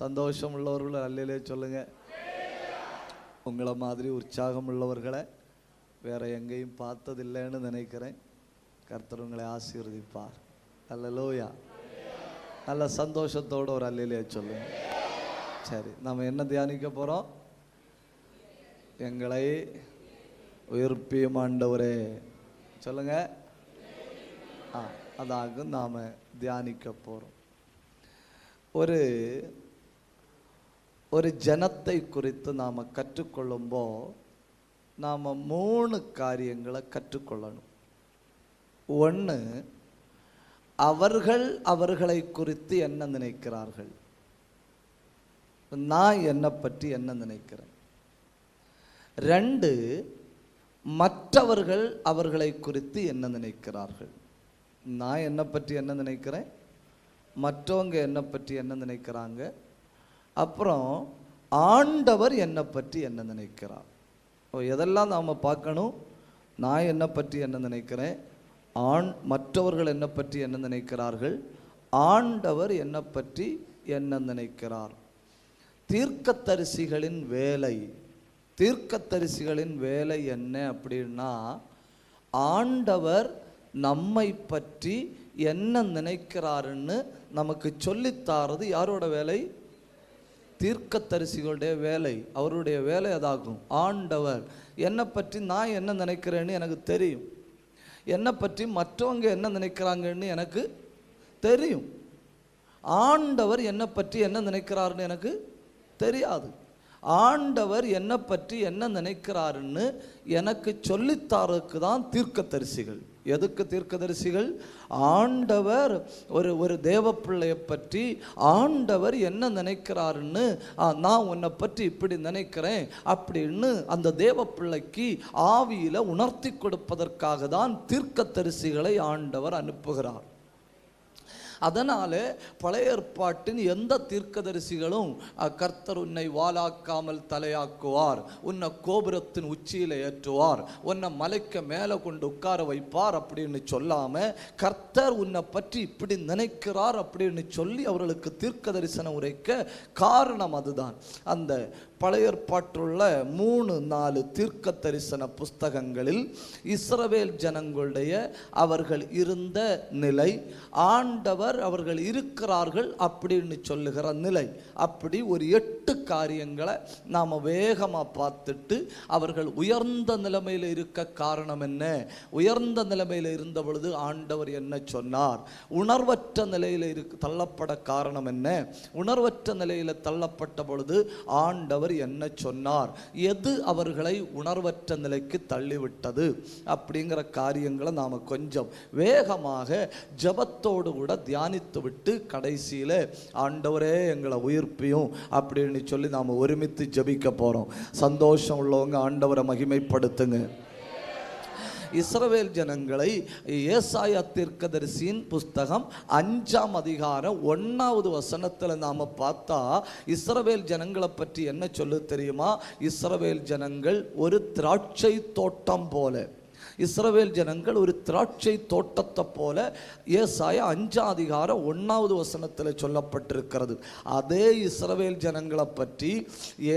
சந்தோஷம் உள்ளவர்கள் அல்லையிலே சொல்லுங்க. உங்களை மாதிரி உற்சாகம் உள்ளவர்களை வேற எங்கேயும் பார்த்ததில்லைன்னு நினைக்கிறேன். கர்த்தர் உங்களை ஆசீர்வதிப்பார். அல்லேலூயா. நல்ல சந்தோஷத்தோடு ஒரு அல்லையிலே சொல்லுங்க. சரி, நம்ம என்ன தியானிக்க போறோம்? எங்களை உயிர்ப்பியும் ஆண்டவரே சொல்லுங்க. அதாக நாம் தியானிக்க போகிறோம். ஒரு ஜனத்தை குறித்து நாம் கற்றுக்கொள்ளும்போ நாம் 3 காரியங்களை கற்றுக்கொள்ளணும். ஒன்று, அவர்களை குறித்து என்ன நினைக்கிறார்கள். நான் என்னை பற்றி என்ன நினைக்கிறேன். 2, மற்றவர்கள் அவர்களை குறித்து என்ன நினைக்கிறார்கள். நான் என்னை பற்றி என்ன நினைக்கிறேன், மற்றவங்க என்னை பற்றி என்ன நினைக்கிறாங்க. அப்புறம் ஆண்டவர் என்னை பற்றி என்ன நினைக்கிறார். எதெல்லாம் நாம் பார்க்கணும்? நான் என்னை பற்றி என்ன நினைக்கிறேன், மற்றவர்கள் என்னை பற்றி என்ன நினைக்கிறார்கள், ஆண்டவர் என்னை பற்றி என்ன நினைக்கிறார். தீர்க்கதரிசிகளின் வேலை என்ன அப்படின்னா, ஆண்டவர் நம்மை பற்றி என்ன நினைக்கிறாருன்னு நமக்கு சொல்லித்தாரது யாரோட வேலை? தீர்க்கதரிசிகளுடைய வேலை. அவருடைய வேலை அதாகும். ஆண்டவர் என்னை பற்றி நான் என்ன நினைக்கிறேன்னு எனக்கு தெரியும், என்னை பற்றி மற்றவங்க என்ன நினைக்கிறாங்கன்னு எனக்கு தெரியும். ஆண்டவர் என்னை பற்றி என்ன நினைக்கிறாருன்னு எனக்கு தெரியாது. ஆண்டவர் என்னை பற்றி என்ன நினைக்கிறாருன்னு எனக்கு சொல்லித்தாருக்கு தான் தீர்க்கதரிசிகள். எதுக்கு தீர்க்கதரிசிகள்? ஆண்டவர் ஒரு தேவ பிள்ளையை பற்றி ஆண்டவர் என்ன நினைக்கிறாருன்னு, நான் உன்னை பற்றி இப்படி நினைக்கிறேன் அப்படின்னு அந்த தேவ பிள்ளைக்கு ஆவியில் உணர்த்தி கொடுப்பதற்காக தான் தீர்க்கதரிசிகளை ஆண்டவர் அனுப்புகிறார். அதனால் பழைய ஏற்பாட்டின் எந்த தீர்க்கதரிசிகளும் கர்த்தர் உன்னை வாலாக்காமல் தலையாக்குவார், உன்னை கோபுரத்தின் உச்சியில் ஏற்றுவார், உன்னை மலைக்க மேலே கொண்டு உட்கார வைப்பார் அப்படின்னு சொல்லாமல், கர்த்தர் உன்னை பற்றி இப்படி நினைக்கிறார் அப்படின்னு சொல்லி அவர்களுக்கு தீர்க்க தரிசனம் உரைக்க காரணம் அதுதான். அந்த பழைய ஏற்பாட்டுள்ள 3-4 தீர்க்க தரிசன புஸ்தகங்களில் இஸ்ரவேல் ஜனங்களுடைய அவர்கள் இருந்த நிலை, ஆண்டவர் அவர்கள் இருக்கிறார்கள் அப்படின்னு சொல்லுகிற நிலை, அப்படி ஒரு 8 காரியங்களை நாம் வேகமாக பார்த்துட்டு, அவர்கள் உயர்ந்த நிலைமையில் இருக்க காரணம் என்ன, உயர்ந்த நிலைமையில் இருந்த பொழுது ஆண்டவர் என்ன சொன்னார், உணர்வற்ற நிலையில் தள்ளப்பட காரணம் என்ன, உணர்வற்ற நிலையில் தள்ளப்பட்ட பொழுது ஆண்டவர் என்ன சொன்னார், எது அவர்களை உணர்வற்ற நிலைக்கு தள்ளிவிட்டது அப்படிங்கிற காரியங்களை நாம் கொஞ்சம் வேகமாக ஜெபத்தோடு கூட தியானித்து விட்டு கடைசியில் ஆண்டவரே எங்களை உயிர்ப்பியும் அப்படின்னு சொல்லி நாம் ஒருமித்து ஜெபிக்க போகிறோம். சந்தோஷம் உள்ளவங்க ஆண்டவரை மகிமைப்படுத்துங்க. இஸ்ரவேல் ஜனங்களை ஏசாயா தீர்க்கதரிசியின் புஸ்தகம் 5ஆம் அதிகாரம் 1வது வசனத்தில் நாம் பார்த்தா, இஸ்ரவேல் ஜனங்களை பற்றி என்ன சொல்லு தெரியுமா? இஸ்ரவேல் ஜனங்கள் ஒரு திராட்சை தோட்டம் போல, இஸ்ரவேல் ஜனங்கள் ஒரு திராட்சை தோட்டத்தை போல ஏசாயா 5ஆம் அதிகாரம் 1வது வசனத்தில் சொல்லப்பட்டிருக்கிறது. அதே இஸ்ரவேல் ஜனங்களை பற்றி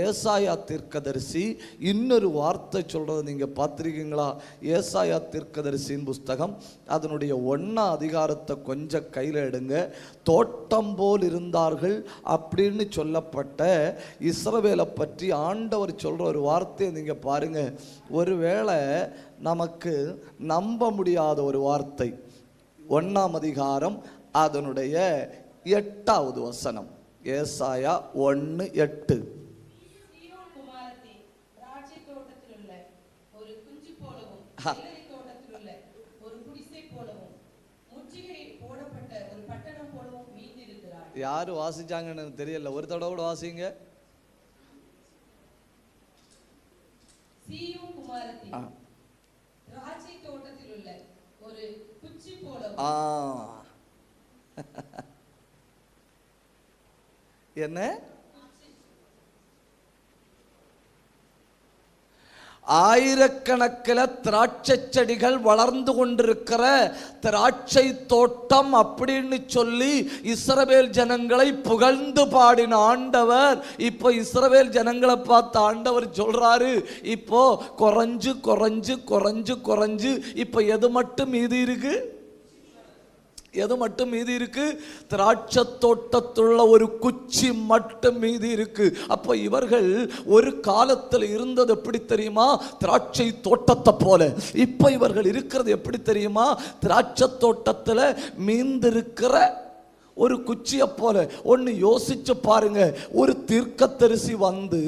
ஏசாயா தீர்க்கதரிசி இன்னொரு வார்த்தை சொல்றதை நீங்க பார்த்திருக்கீங்களா? ஏசாயா தீர்க்கதரிசியின் புஸ்தகம் அதனுடைய 1ஆம் அதிகாரத்தை கொஞ்சம் கையில் எடுங்க. தோட்டம் போல் இருந்தார்கள் அப்படின்னு சொல்லப்பட்ட இஸ்ரவேலை பற்றி ஆண்டவர் சொல்ற ஒரு வார்த்தையை நீங்க பாருங்க. ஒருவேளை நமக்கு நம்ப முடியாத ஒரு வார்த்தை. 1ஆம் அதிகாரம் அதனுடைய 8வது வசனம், ஏசாயா 1:8. யாரு வாசிச்சாங்கன்னு தெரியல, ஒரு தடவை கூட வாசிங்க. என்ன? ஆயிரக்கணக்கில் திராட்சை செடிகள் வளர்ந்து கொண்டிருக்கிற திராட்சை தோட்டம் அப்படின்னு சொல்லி இஸ்ரவேல் ஜனங்களை புகழ்ந்து பாடின ஆண்டவர் இப்போ இஸ்ரவேல் ஜனங்களை பார்த்து ஆண்டவர் சொல்றாரு, இப்போ குறைஞ்சு குறைஞ்சு குறைஞ்சு குறைஞ்சு இப்போ எது மட்டும் மீதி இருக்கு? எது மட்டும் மீதி இருக்கு? திராட்சை தோட்டத்துள்ள ஒரு குச்சி மட்டும் மீதி இருக்கு. அப்போ இவர்கள் ஒரு காலத்தில் இருந்தது எப்படி தெரியுமா? திராட்சை தோட்டத்தை போல. இப்போ இவர்கள் இருக்கிறது எப்படி தெரியுமா? திராட்சை தோட்டத்தில் மீந்திருக்கிற ஒரு குச்சியை போல. ஒன்று யோசிச்சு பாருங்க, ஒரு தீர்க்கதரிசி வந்து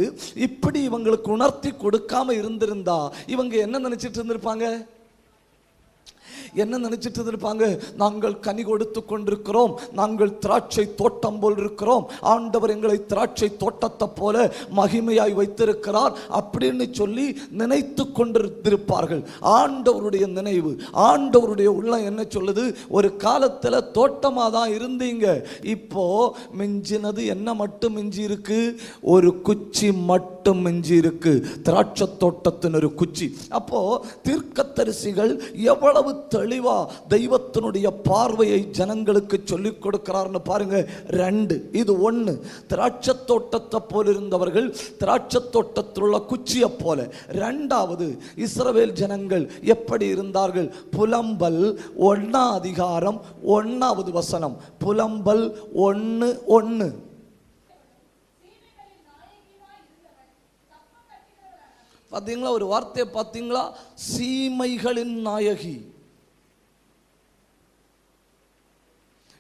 இப்படி இவங்களுக்கு உணர்த்தி கொடுக்காம இருந்திருந்தா இவங்க என்ன நினைச்சிட்டு இருந்திருப்பாங்க? என்ன நினைச்சிட்டு இருப்பாங்க? நாங்கள் கனி கொடுத்து கொண்டிருக்கிறோம், நாங்கள் திராட்சை தோட்டம் போல் இருக்கிறோம், ஆண்டவர் எங்களை திராட்சை தோட்டத்தை போல மகிமையாய் வைத்திருக்கிறார் அப்படின்னு சொல்லி நினைத்து கொண்டிருப்பார்கள். ஆண்டவருடைய நினைவு, ஆண்டவருடைய உள்ளம் என்ன சொல்லுது? ஒரு காலத்தில் தோட்டமாக தான் இருந்தீங்க, இப்போ மிஞ்சினது என்ன மட்டும் மிஞ்சி இருக்கு? ஒரு குச்சி மட்டும் மிஞ்சி இருக்கு, திராட்சை தோட்டத்தின் ஒரு குச்சி. அப்போ தீர்க்கதரிசிகள் எவ்வளவு தெளிவா தெய்வத்தினுடைய பார்வையை ஜனங்களுக்கு சொல்லிக் கொடுக்கிறார்னு பாருங்க. ரெண்டு, இது ஒன்று, திராட்சை தோட்டத்தை போல இருந்தவர்கள் திராட்சை தோட்டத்தில் உள்ள குச்சியை போல. ரெண்டாவது, இஸ்ரவேல் ஜனங்கள் எப்படி இருந்தார்கள்? புலம்பல் 1 அதிகாரம் 1வது வசனம். புலம்பல் 1:1. பார்த்தீங்களா? ஒரு வார்த்தையை பார்த்தீங்களா? சீமைகளின் நாயகி.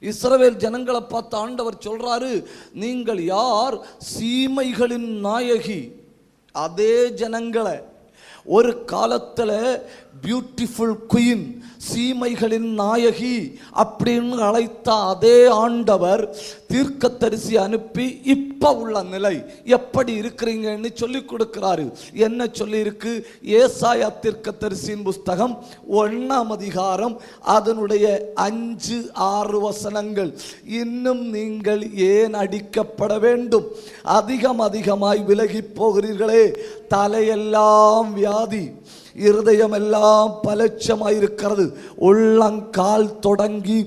இஸ்ரவேல் ஜனங்களை பார்த்து ஆண்டவர் சொல்றாரு, நீங்கள் யார்? சீமைகளின் நாயகி. அதே ஜனங்களை ஒரு காலத்தில் பியூட்டிஃபுல் குயின், சீமைகளின் நாயகி அப்படின்னு அழைத்த அதே ஆண்டவர் தீர்க்கதரிசி அனுப்பி இப்ப உள்ள நிலை எப்படி இருக்கிறீங்கன்னு சொல்லி கொடுக்கிறாரு. என்ன சொல்லி இருக்கு? ஏசாயா தீர்க்கதரிசியின் புஸ்தகம் 1ஆம் அதிகாரம் அதனுடைய 5-6 வசனங்கள். இன்னும் நீங்கள் ஏன் அடிக்கப்பட வேண்டும்? அதிகமாய் விலகி போகிறீர்களே, தலையெல்லாம் வியாதி, இருதயமெல்லாம் பலட்சமாயிருக்கிறது, உள்ளங்கால் தொடங்கி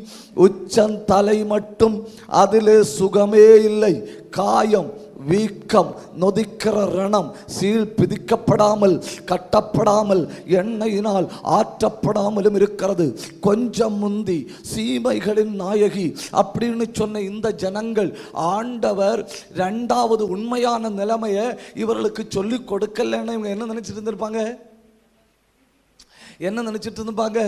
உச்சந்தலை மட்டும் அதிலே சுகமே இல்லை, காயம், வீக்கம், நொதிக்கிற ரணம், சீல் பிதிக்கப்படாமல் கட்டப்படாமல் எண்ணெயினால் ஆற்றப்படாமலும் இருக்கிறது. கொஞ்சம் முந்தி சீமைகளின் நாயகி அப்படின்னு சொன்ன இந்த ஜனங்கள் ஆண்டவர் 2வது உண்மையான நிலைமையை இவர்களுக்கு சொல்லி கொடுக்கலன்னு இவங்க என்ன நினைச்சிட்டு இருந்திருப்பாங்க? என்ன நினைச்சிட்டு இருந்திருப்பாங்க?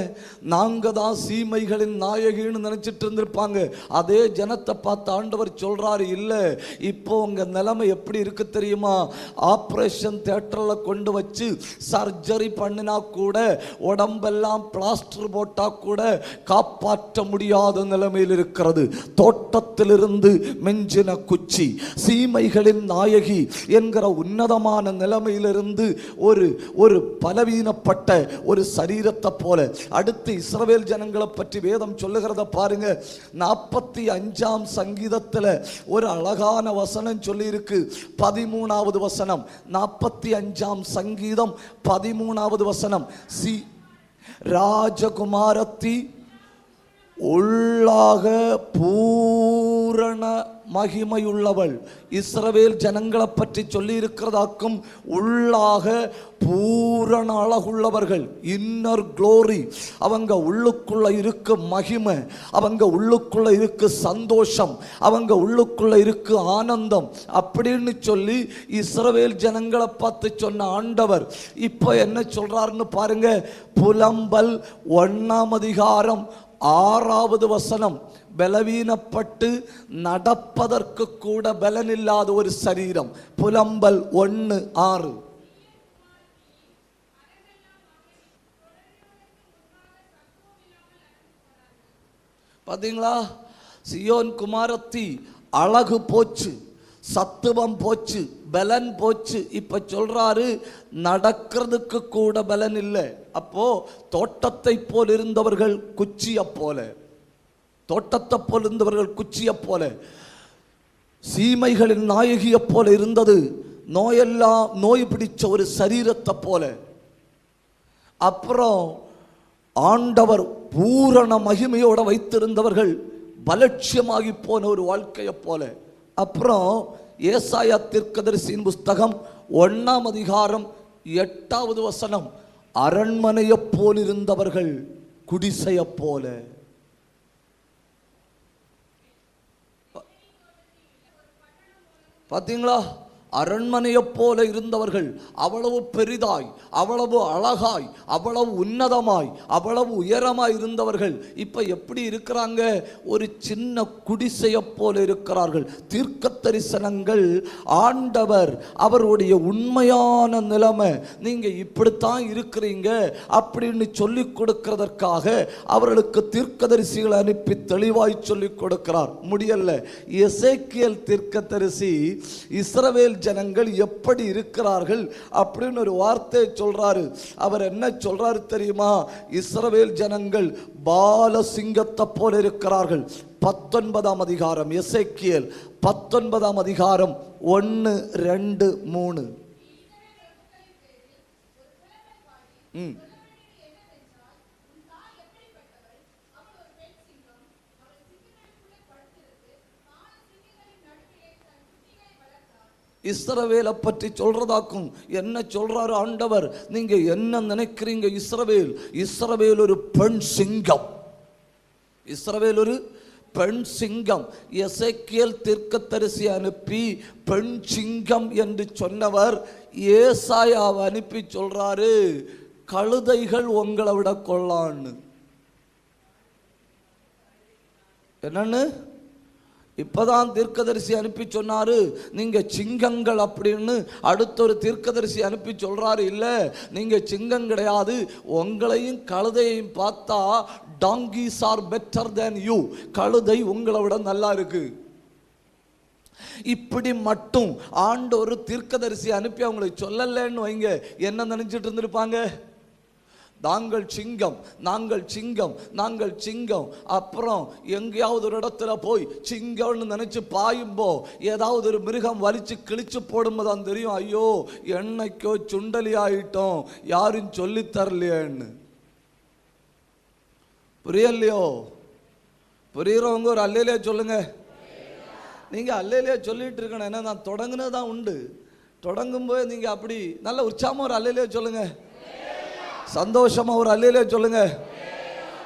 நாங்க தான் சீமைகளின் நாயகின்னு நினைச்சிட்டு இருந்திருப்பாங்க. அதே ஜனத்தை பார்த்து ஆண்டவர் சொல்றாரு, இல்லை, இப்போ உங்க நிலைமை எப்படி இருக்கு தெரியுமா? ஆப்ரேஷன் தியேட்டரில் கொண்டு வச்சு சர்ஜரி பண்ணினா கூட, உடம்பெல்லாம் பிளாஸ்டர் போட்டா கூட காப்பாற்ற முடியாத நிலைமையில் இருக்கிறது. தோட்டத்திலிருந்து மெஞ்சின குச்சி, சீமைகளின் நாயகி என்கிற உன்னதமான நிலைமையிலிருந்து ஒரு பலவீனப்பட்ட ஒரு சரீரத்தை போல. அடுத்து இஸ்ரவேல் ஜனங்களை பற்றி வேதம் சொல்லுகிறத பாருங்க. 45ஆம் சங்கீதத்தில் ஒரு அழகான வசனம் சொல்லி இருக்கு. 13வது வசனம். 45ஆம் சங்கீதம் 13வது வசனம். ராஜகுமாரத்தி உள்ளாக பூரண மகிமையுள்ளவள். இஸ்ரவேல் ஜனங்களை பற்றி சொல்லி இருக்கிறதாக்கும் உள்ளாக பூரண அழகுள்ளவர்கள், இன்னர் க்ளோரி. அவங்க உள்ளுக்குள்ள இருக்கு மகிமை, அவங்க உள்ளுக்குள்ள இருக்கு சந்தோஷம், அவங்க உள்ளுக்குள்ள இருக்கு ஆனந்தம் அப்படின்னு சொல்லி இஸ்ரவேல் ஜனங்களை பார்த்து சொன்ன ஆண்டவர் இப்போ என்ன சொல்றாருன்னு பாருங்க. புலம்பல் 1ஆம் அதிகாரம் 6வது வசனம். பலவீனப்பட்டு நடப்பதற்கு கூட பலனில்லாத ஒரு சரீரம். புலம்பல் 1:6. பாத்தீங்களா? சியோன் குமாரத்தி அழகு போச்சு, சத்துவம் போச்சு, பலன் போச்சு. இப்ப சொல்றாரு நடக்கிறதுக்கு கூட பலன் இல்லை. அப்போ தோட்டத்தை போல் இருந்தவர்கள் குச்சிய போல, தோட்டத்தை போல் இருந்தவர்கள் குச்சிய போல, சீமைகளின் நாயகிய போல இருந்தது நோயெல்லாம் நோய் பிடிச்ச ஒரு சரீரத்தை போல. அப்புறம் ஆண்டவர் பூரண மகிமையோட வைத்திருந்தவர்கள் பலட்சியமாகி போன ஒரு வாழ்க்கையை போல. அப்புறம் ஏசாயா தீர்க்கதரிசியின் புஸ்தகம் 1ஆம் அதிகாரம் 8வது வசனம், அரண்மனையை போல் இருந்தவர்கள் குடிசையை போல. பார்த்தீங்களா? அரண்மனையை போல இருந்தவர்கள் அவ்வளவு பெரிதாய், அவ்வளவு அழகாய், அவ்வளவு உன்னதமாய், அவ்வளவு உயரமாய் இருந்தவர்கள் இப்ப எப்படி இருக்கிறாங்க? ஒரு சின்ன குடிசையை போல இருக்கிறார்கள். தீர்க்க தரிசனங்கள் ஆண்டவர் அவருடைய உண்மையான நிலைமை, நீங்க இப்படித்தான் இருக்கிறீங்க அப்படின்னு சொல்லி கொடுக்கிறதற்காக அவர்களுக்கு தீர்க்கதரிசிகளை அனுப்பி தெளிவாய் சொல்லி கொடுக்கிறார். முடியல. எசேக்கியேல் தீர்க்கதரிசி இஸ்ரவேல் ஜனங்கள் எப்படி இருக்கிறார்கள் அப்படின்னு ஒரு வார்த்தையை சொல்றாரு. அவர் என்ன சொல்றாரு தெரியுமா? இஸ்ரவேல் ஜனங்கள் பாலசிங்கத்தை போல இருக்கிறார்கள். 19ஆம் அதிகாரம், எசேக்கியேல் 19ஆம் அதிகாரம் 1, 2, 3. இஸ்ரவேலை பற்றி சொல்றதாக்கும். என்ன சொல்றாரு ஆண்டவர்? நீங்க என்ன நினைக்கிறீங்க? இஸ்ரவேல் ஒரு பெண் சிங்கம். இஸ்ரவேல் ஒரு பெண் சிங்கம். எசேக்கியேல் தீர்க்கதரிசி அனுப்பி பெண் சிங்கம் என்று சொன்னவர் ஏசாயாவை அனுப்பி சொல்றாரு, கழுதைகள் உங்களை விட கொள்ளான்னு. என்னன்னு இப்பதான் தீர்க்கதரிசி அனுப்பி சொன்னாரு, நீங்க சிங்கங்கள் அப்படின்னு. அடுத்த ஒரு தீர்க்கதரிசி அனுப்பி சொல்றாரு, இல்ல நீங்க சிங்கம் கிடையாது, உங்களையும் கழுதையையும் பார்த்தா donkeys are better than you, கழுதை உங்களை விட நல்லா இருக்கு. இப்படி மட்டும் ஆண்டு ஒரு தீர்க்கதரிசி அனுப்பி அவங்களுக்கு சொல்லலன்னு வைங்க, என்ன நினைச்சிட்டு இருந்திருப்பாங்க? நாங்கள் சிங்கம், நாங்கள் சிங்கம், நாங்கள் சிங்கம். அப்புறம் எங்கேயாவது ஒரு இடத்துல போய் சிங்கம்னு நினைச்சு பாயும்போ ஏதாவது ஒரு மிருகம் வலிச்சு கிழிச்சு போடும்போது தெரியும், ஐயோ என்னைக்கோ சுண்டலி ஆயிட்டோம், யாரும் சொல்லி தரலையேன்னு. புரியலையோ? புரியுறவங்க ஒரு அல்லையிலே சொல்லுங்க. நீங்க அல்லையிலே சொல்லிட்டு இருக்கணும். ஏன்னா நான் தொடங்குனதான் உண்டு. தொடங்கும் போது நீங்க அப்படி நல்ல உற்சாகமா ஒரு அல்லையிலே சொல்லுங்க, சந்தோஷமா ஒரு அல்லேலூயா சொல்லுங்க.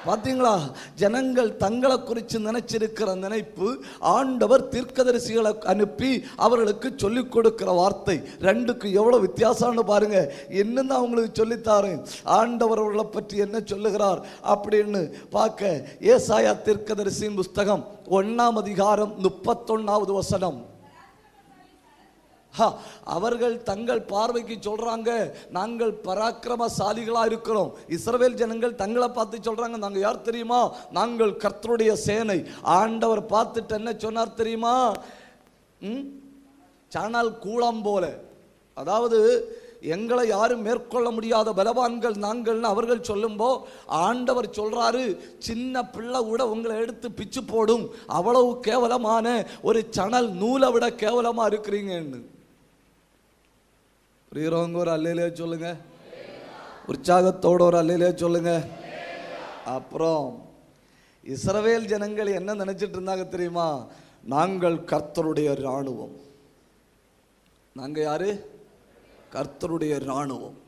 பார்த்தீங்களா? ஜனங்கள் தங்களை குறித்து நினைச்சிருக்கிற நினைப்பு ஆண்டவர் தீர்க்கதரிசிகளை அனுப்பி அவர்களுக்கு சொல்லிக் கொடுக்கிற வார்த்தை ரெண்டுக்கு எவ்வளவு வித்தியாசம்னு பாருங்க. என்னன்னு அவங்களுக்கு சொல்லித்தாரு ஆண்டவர் அவர்களை பற்றி என்ன சொல்லுகிறார் அப்படின்னு பார்க்க ஏசாயா தீர்க்கதரிசியின் புஸ்தகம் 1ஆம் அதிகாரம் 31வது வசனம். அவர்கள் தங்கள் பார்வைக்கு சொல்றாங்க, நாங்கள் பராக்கிரமசாலிகளா இருக்கிறோம். இஸ்ரவேல் ஜனங்கள் தங்களை பார்த்து சொல்றாங்க, நாங்க யார் தெரியுமா? நாங்கள் கர்த்தருடைய சேனை. ஆண்டவர் பார்த்துட்டு என்ன சொன்னார் தெரியுமா? சாணால் கூளம் போல, அதாவது எங்களை யாரும் மேற்கொள்ள முடியாத பலவான்கள் நாங்கள்னு அவர்கள் சொல்லும்போ ஆண்டவர் சொல்றாரு, சின்ன பிள்ளை கூட உங்களை எடுத்து பிச்சு போடும், அவ்வளவு கேவலமான ஒரு சணல் நூலை விட கேவலமா இருக்கிறீங்கன்னு. புரியுறவங்க ஒரு அல்லேலூயா சொல்லுங்க, உற்சாகத்தோட ஒரு அல்லேலூயா சொல்லுங்க. அப்புறம் இஸ்ரவேல் ஜனங்கள் என்ன நினைச்சிட்டு இருந்தாங்க தெரியுமா? நாங்கள் கர்த்தருடைய இராணுவம். நாங்க யாரு? கர்த்தருடைய இராணுவம்.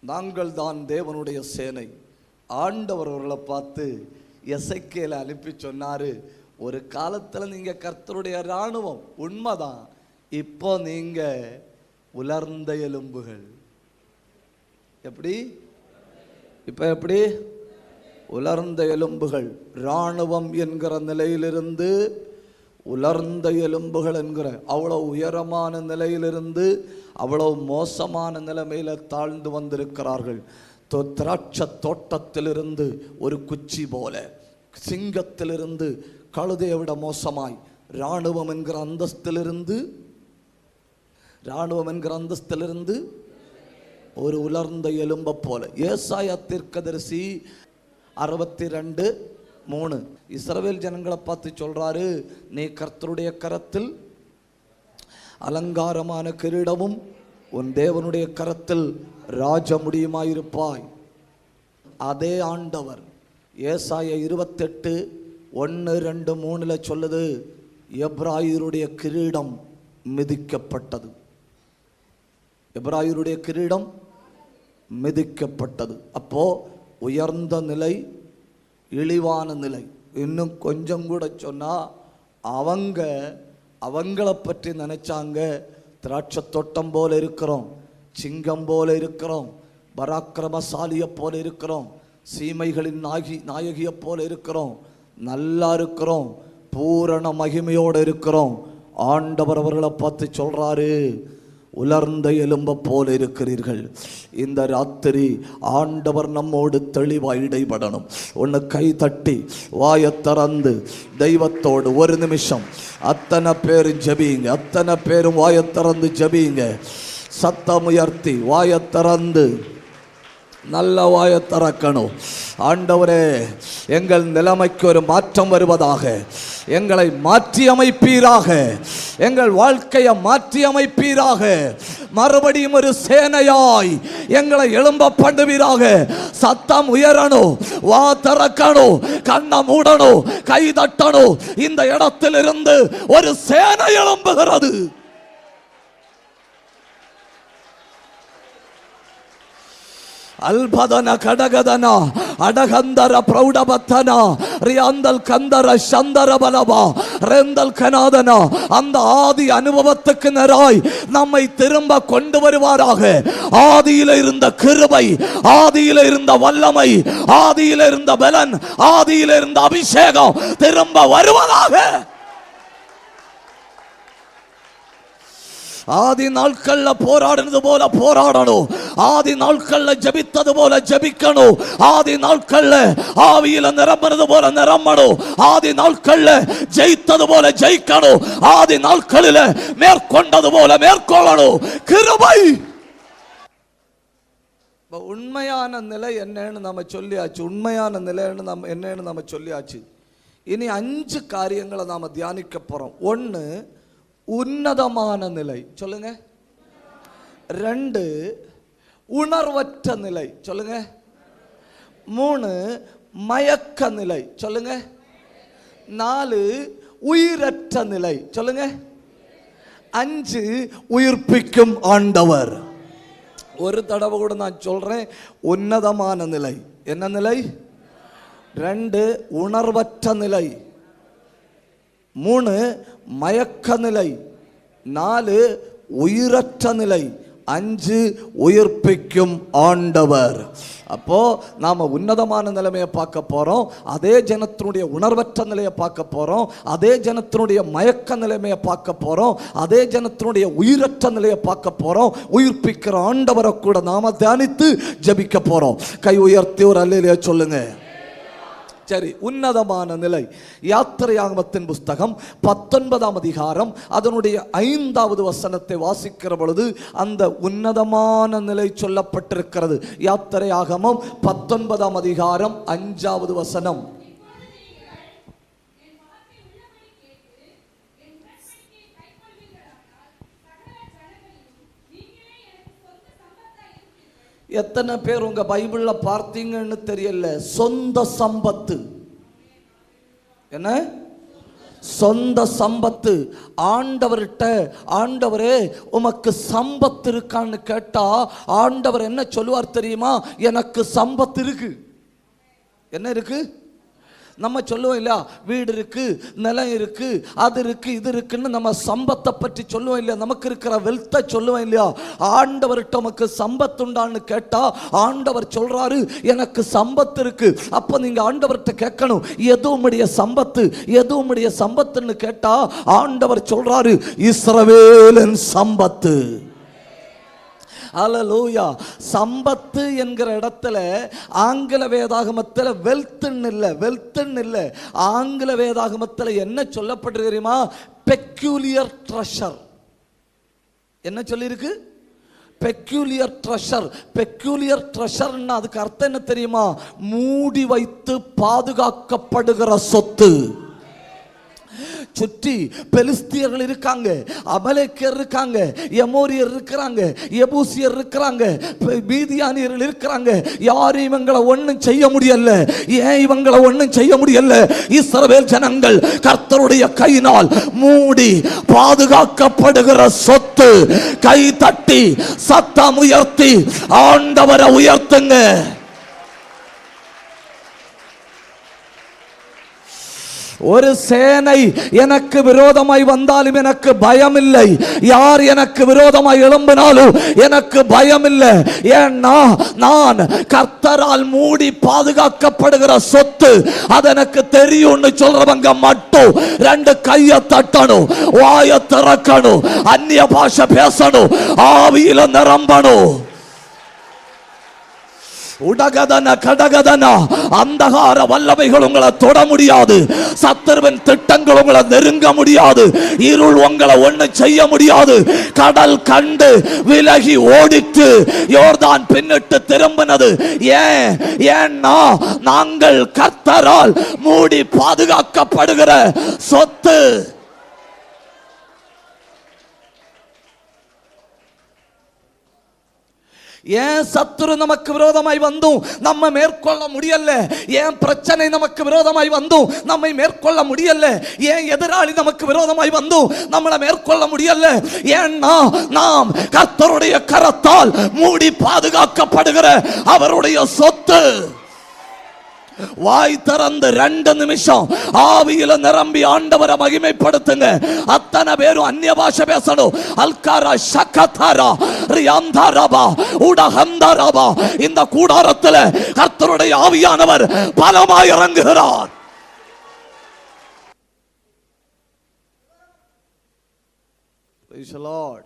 நாங்கள் தான் தேவனுடைய சேனை. ஆண்டவர் அவர்களை பார்த்து எசேக்கியேலை அனுப்பி சொன்னாரு, ஒரு காலத்தில் நீங்க கர்த்தருடைய இராணுவம், உண்மைதான். இப்போ நீங்க உலர்ந்த எலும்புகள். எப்படி? இப்ப எப்படி? உலர்ந்த எலும்புகள். இராணுவம் என்கிற நிலையிலிருந்து உலர்ந்த எலும்புகள் என்கிற அவ்வளவு உயரமான நிலையிலிருந்து அவ்வளவு மோசமான நிலைமையில தாழ்ந்து வந்திருக்கிறார்கள். திராட்சை தோட்டத்திலிருந்து ஒரு குச்சி போல, சிங்கத்திலிருந்து கழுதையை விட மோசமாய், இராணுவம் என்கிற அந்தஸ்திலிருந்து ஒரு உலர்ந்த எலும்பை போல. ஏசாயா தீர்க்கதரிசி 62:3 இஸ்ரவேல் ஜனங்களை பார்த்து சொல்றாரு, நீ கர்த்தருடைய கரத்தில் அலங்காரமான கிரீடமும் உன் தேவனுடைய கரத்தில் ராஜ முடியுமாயிருப்பாய். அதே ஆண்டவர். ஏசாயா 28:1-2-3 சொல்லுது, எப்ராயருடைய கிரீடம் மிதிக்கப்பட்டது. எப்ராயருடைய கிரீடம் மிதிக்கப்பட்டது. அப்போ உயர்ந்த நிலை, இழிவான நிலை. இன்னும் கொஞ்சம் கூட சொன்னா அவங்கள பற்றி நினைச்சாங்க, திராட்சை தோட்டம் போல இருக்கிறோம், சிங்கம் போல இருக்கிறோம், பராக்கிரமசாலியை போல இருக்கிறோம், சீமைகளின் நாயகியை போல இருக்கிறோம், நல்லா இருக்கிறோம், பூரண மகிமையோடு இருக்கிறோம். ஆண்டவர் அவர்களை பார்த்து சொல்றாரு, உலர்ந்த எலும்ப போல இருக்கிறீர்கள். இந்த ராத்திரி ஆண்டவர் நம்மோடு தெளிவாய் இடைபடணும். ஒன்று கை தட்டி வாயை திறந்து தெய்வத்தோடு ஒரு நிமிஷம் அத்தனை பேரும் ஜெபிங்க. அத்தனை பேரும் வாயை திறந்து ஜெபிங்க. சத்தம் உயர்த்தி வாயை திறந்து நல்ல வாயை திறக்கணும். ஆண்டவரே, எங்கள் நிலைமைக்கு ஒரு மாற்றம் வருவதாக, எங்களை மாற்றி அமைப்பீராக, எங்கள் வாழ்க்கையை மாற்றி அமைப்பீராக, மறுபடியும் ஒரு சேனையாய் எங்களை எழும்ப பண்ணுவீராக. சத்தம் உயரணும், வா திறக்கணும், கண்ணை மூடணும், கை தட்டணும். இந்த இடத்திலிருந்து ஒரு சேனை எழும்புகிறது. அல்பதன கடகதன அடகந்தர பிரௌடபத்தன ரியாந்தல் கந்தர சந்தர பலபா ரெந்தல் கனாதன. அந்த ஆதி அனுபவத்துக்கு நேராய் நம்மை திரும்ப கொண்டு வருவாராக. ஆதியில இருந்த கிருபை, ஆதியில இருந்த வல்லமை, ஆதியில இருந்த பலன், ஆதியில இருந்த அபிஷேகம் திரும்ப வருவதாக. ஆதி நாட்கள்ல போராடினது போல போராடணும். ஆதி நாட்கள்ல ஜெபித்தது போல ஜெபிக்கணும். ஆதி நாட்கள்ல ஆவியில நிரம்பினது போல நிரம்பணும். ஆதி நாட்கள்ல ஜெயித்தது போல ஜெயிக்கணும். ஆதி நாட்களில மேற்கொண்டது போல மேற்கொள்ளணும். கிருபை. உண்மையான நிலை என்னன்னு நம்ம சொல்லியாச்சு. உண்மையான நிலை என்னன்னு நம்ம சொல்லியாச்சு. இனி 5 காரியங்களை நாம தியானிக்க போறோம். 1, உன்னதமான நிலை. சொல்லுங்க. 2, உணர்வற்ற நிலை. சொல்லுங்க. 3, மயக்க நிலை. சொல்லுங்க. 4, உயிரற்ற நிலை. சொல்லுங்க. 5, உயிர்ப்பிக்கும் ஆண்டவர். ஒரு தடவை கூட நான் சொல்றேன், உன்னதமான நிலை. என்ன நிலை? 2, உணர்வற்ற நிலை. 3, மயக்க நிலை. 4, உயிரற்ற நிலை. 5, உயிர்ப்பிக்கும் ஆண்டவர். அப்போ நாம உன்னதமான நிலைமையை பார்க்க போறோம். அதே ஜனத்தினுடைய உணர்வற்ற நிலையை பார்க்க போறோம். அதே ஜனத்தினுடைய மயக்க நிலைமையை பார்க்க போறோம். அதே ஜனத்தினுடைய உயிரற்ற நிலையை பார்க்க போறோம். உயிர்ப்பிக்கிற ஆண்டவரை கூட நாம தியானித்து ஜெபிக்க போறோம். கை உயர்த்தி ஒரு அல்லேலூயா சொல்லுங்க. சரி, உன்னதமான நிலை. யாத்திரையாகமத்தின் புஸ்தகம் 19ஆம் அதிகாரம் அதனுடைய 5வது வசனத்தை வாசிக்கிற பொழுது அந்த உன்னதமான நிலை சொல்லப்பட்டிருக்கிறது. யாத்திரையாகமம் 19ஆம் அதிகாரம் 5வது வசனம். எத்தனை பேர் உங்க பைபிள்ல பார்த்தீங்கன்னு தெரியல, சொந்த சம்பத்து. என்ன சொந்த சம்பத்து? ஆண்டவர்கிட்ட, ஆண்டவரே உமக்கு சம்பத்து இருக்கான்னு கேட்டா ஆண்டவர் என்ன சொல்லுவார் தெரியுமா? எனக்கு சம்பத்து இருக்கு. என்ன இருக்கு? நம்ம சொல்லுவோம் இல்லையா, வீடு இருக்கு, நிலம் இருக்கு, அது இருக்கு, இது இருக்குன்னு நம்ம சம்பத்தை பற்றி சொல்லுவோம் இல்லையா, நமக்கு இருக்கிற வெல்த்தை சொல்லுவோம் இல்லையா. ஆண்டவர்கிட்ட நமக்கு சம்பத்து உண்டான்னு கேட்டா ஆண்டவர் சொல்றாரு எனக்கு சம்பத்து இருக்கு. அப்ப நீங்க ஆண்டவர்கிட்ட கேட்கணும், எது உம்முடைய சம்பத்து, எது உம்முடைய சம்பத்துன்னு கேட்டா ஆண்டவர் சொல்றாரு இஸ்ரவேலின் சம்பத்து. அல்லேலூயா. சம்பத்து என்கிற இடத்துல ஆங்கில வேதாகமத்தில் வெல்த்ன்னு இல்லை, வெல்த்ன்னு இல்லை. ஆங்கில வேதாகமத்தில் என்ன சொல்லப்பட்டு தெரியுமா? Peculiar treasure. என்ன சொல்லியிருக்கு? Peculiar treasure. பெக்யூலியர் ட்ரெஷர்னா அதுக்கு அர்த்தம் என்ன தெரியுமா? மூடி வைத்து பாதுகாக்கப்படுகிற சொத்து. சுற்றி பெலிஸ்தியர்கள் இருக்காங்க, அமலேக்கியர் இருக்காங்க, எமோரியர் இருக்கிறாங்க, எபூசியர் இருக்கிறாங்க, மீதியானியர்கள் இருக்கிறாங்க. யாரும் இவங்களை ஒன்றும் செய்ய முடியல. ஏன் இவங்களை ஒன்றும் செய்ய முடியல? இஸ்ரவேல் ஜனங்கள் கர்த்தருடைய கையினால் மூடி பாதுகாக்கப்படுகிற சொத்து. கை தட்டி சத்தம் உயர்த்தி ஆண்டவரை உயர்த்துங்க. ஒரு சேனை எனக்கு விரோதமாய் வந்தாலும் எனக்கு பயம் இல்லை. யார் எனக்கு விரோதமாய் எழும்பினாலும் எனக்கு பயம் இல்லை. ஏன்னா நான் கர்த்தரால் மூடி பாதுகாக்கப்படுகிற சொத்து. அது எனக்கு தெரியும்னு சொல்றவங்க மட்டும் ரெண்டு கையை தட்டணும், வாயை திறக்கணும், அந்நிய பாஷை பேசணும், ஆவியில நிரம்பணும். உடகதன கடகதன அந்தகார வல்லமைகள் உங்களை தொட முடியாது. சத்துருவின் திட்டங்கள் உங்களை நெருங்க முடியாது. இருள் உங்களை ஒண்ணு செய்ய முடியாது. கடல் கண்டு விலகி ஓடிட்டு யோர்தான் பின்னிட்டு திரும்பினது. ஏன்னா நாங்கள் கர்த்தரால் மூடி பாதுகாக்கப்படுகிற சொத்து. ஏன் சத்துரு நமக்கு விரோதமாய் வந்தும் நம்ம மேற்கொள்ள முடியல? ஏன் பிரச்சனை நமக்கு விரோதமாய் வந்தும் நம்மை மேற்கொள்ள முடியல? ஏன் எதிராளி நமக்கு விரோதமாய் வந்தும் நம்மளை மேற்கொள்ள முடியல? ஏன்னா நாம் கர்த்தருடைய கரத்தால் மூடி பாதுகாக்கப்படுகிற அவருடைய சொத்து. வாய் திறந்து 2 நிமிஷம் ஆவியில நிரம்பி ஆண்டவரை மகிமைப்படுத்துங்க. அத்தனை பேரும் அந்நிய பாஷை பேசணும். அல்காரா ஷகதாரா ரியாந்தாரபா உடஹந்தாரபா. இந்த கூடாரத்தில் கர்த்தருடைய ஆவியானவர் பலமாய் இறங்குகிறார். Praise the Lord.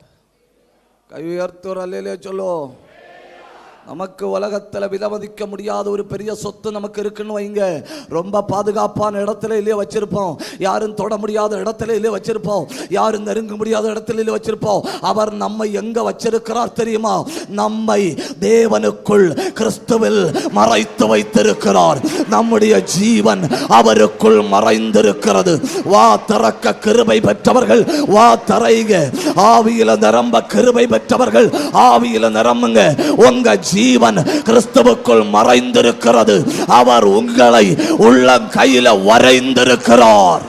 கை உயர்த்தோர் அல்லேலூயா சொல்லோ. நமக்கு உலகத்தில் விலமதிக்க முடியாத ஒரு பெரிய சொத்து நமக்கு இருக்குன்னு வைங்க. ரொம்ப பாதுகாப்பான இடத்துல இல்லையே வச்சிருப்போம். யாரும் தொட முடியாத இடத்துல இல்லையே வச்சிருப்போம். யாரும் நெருங்க முடியாத இடத்துல இல்லையே வச்சிருப்போம். அவர் நம்மை எங்க வச்சிருக்கிறார் தெரியுமா? நம்மை தேவனுக்குள் கிறிஸ்துவில் மறைத்து வைத்திருக்கிறார். நம்முடைய ஜீவன் அவருக்குள் மறைந்திருக்கிறது. வா திறக்க கிருபை பெற்றவர்கள் வா தரைங்க. ஆவியில நிரம்ப கிருபை பெற்றவர்கள் ஆவியில நிரம்புங்க. உங்க ஜீவன் கிறிஸ்துவுக்குள் மறைந்திருக்கிறது. அவர் உங்களை உள்ளம் கையில வரைந்திருக்கிறார்.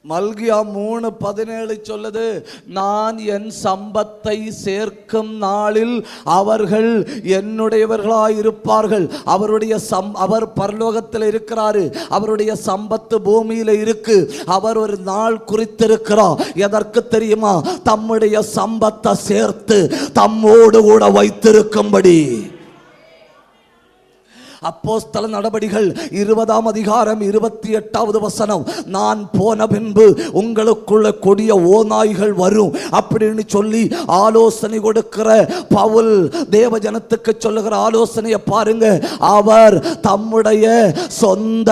மல்கியா 3:17 சொல்லுது, நான் என் சம்பத்தை சேர்க்கும் நாளில் அவர்கள் என்னுடையவர்களாயிருப்பார்கள். அவர் பரலோகத்தில் இருக்கிறாரு. அவருடைய சம்பத்து பூமியில இருக்கு. அவர் ஒரு நாள் குறித்திருக்கிறார். எதற்கு தெரியுமா? தம்முடைய சம்பத்தை சேர்த்து தம்மோடு கூட வைத்திருக்கும்படி. அப்போஸ்தல நடபடிகள் 20ஆம் அதிகாரம் 28வது வசனம். நான் போன பின்பு உங்களுக்குள்ள கொடிய ஓநாய்கள் வரும் அப்படின்னு சொல்லி ஆலோசனை கொடுக்கிற பவுல் தேவ ஜனத்துக்கு சொல்லுகிற ஆலோசனையை பாருங்க. அவர் தம்முடைய சொந்த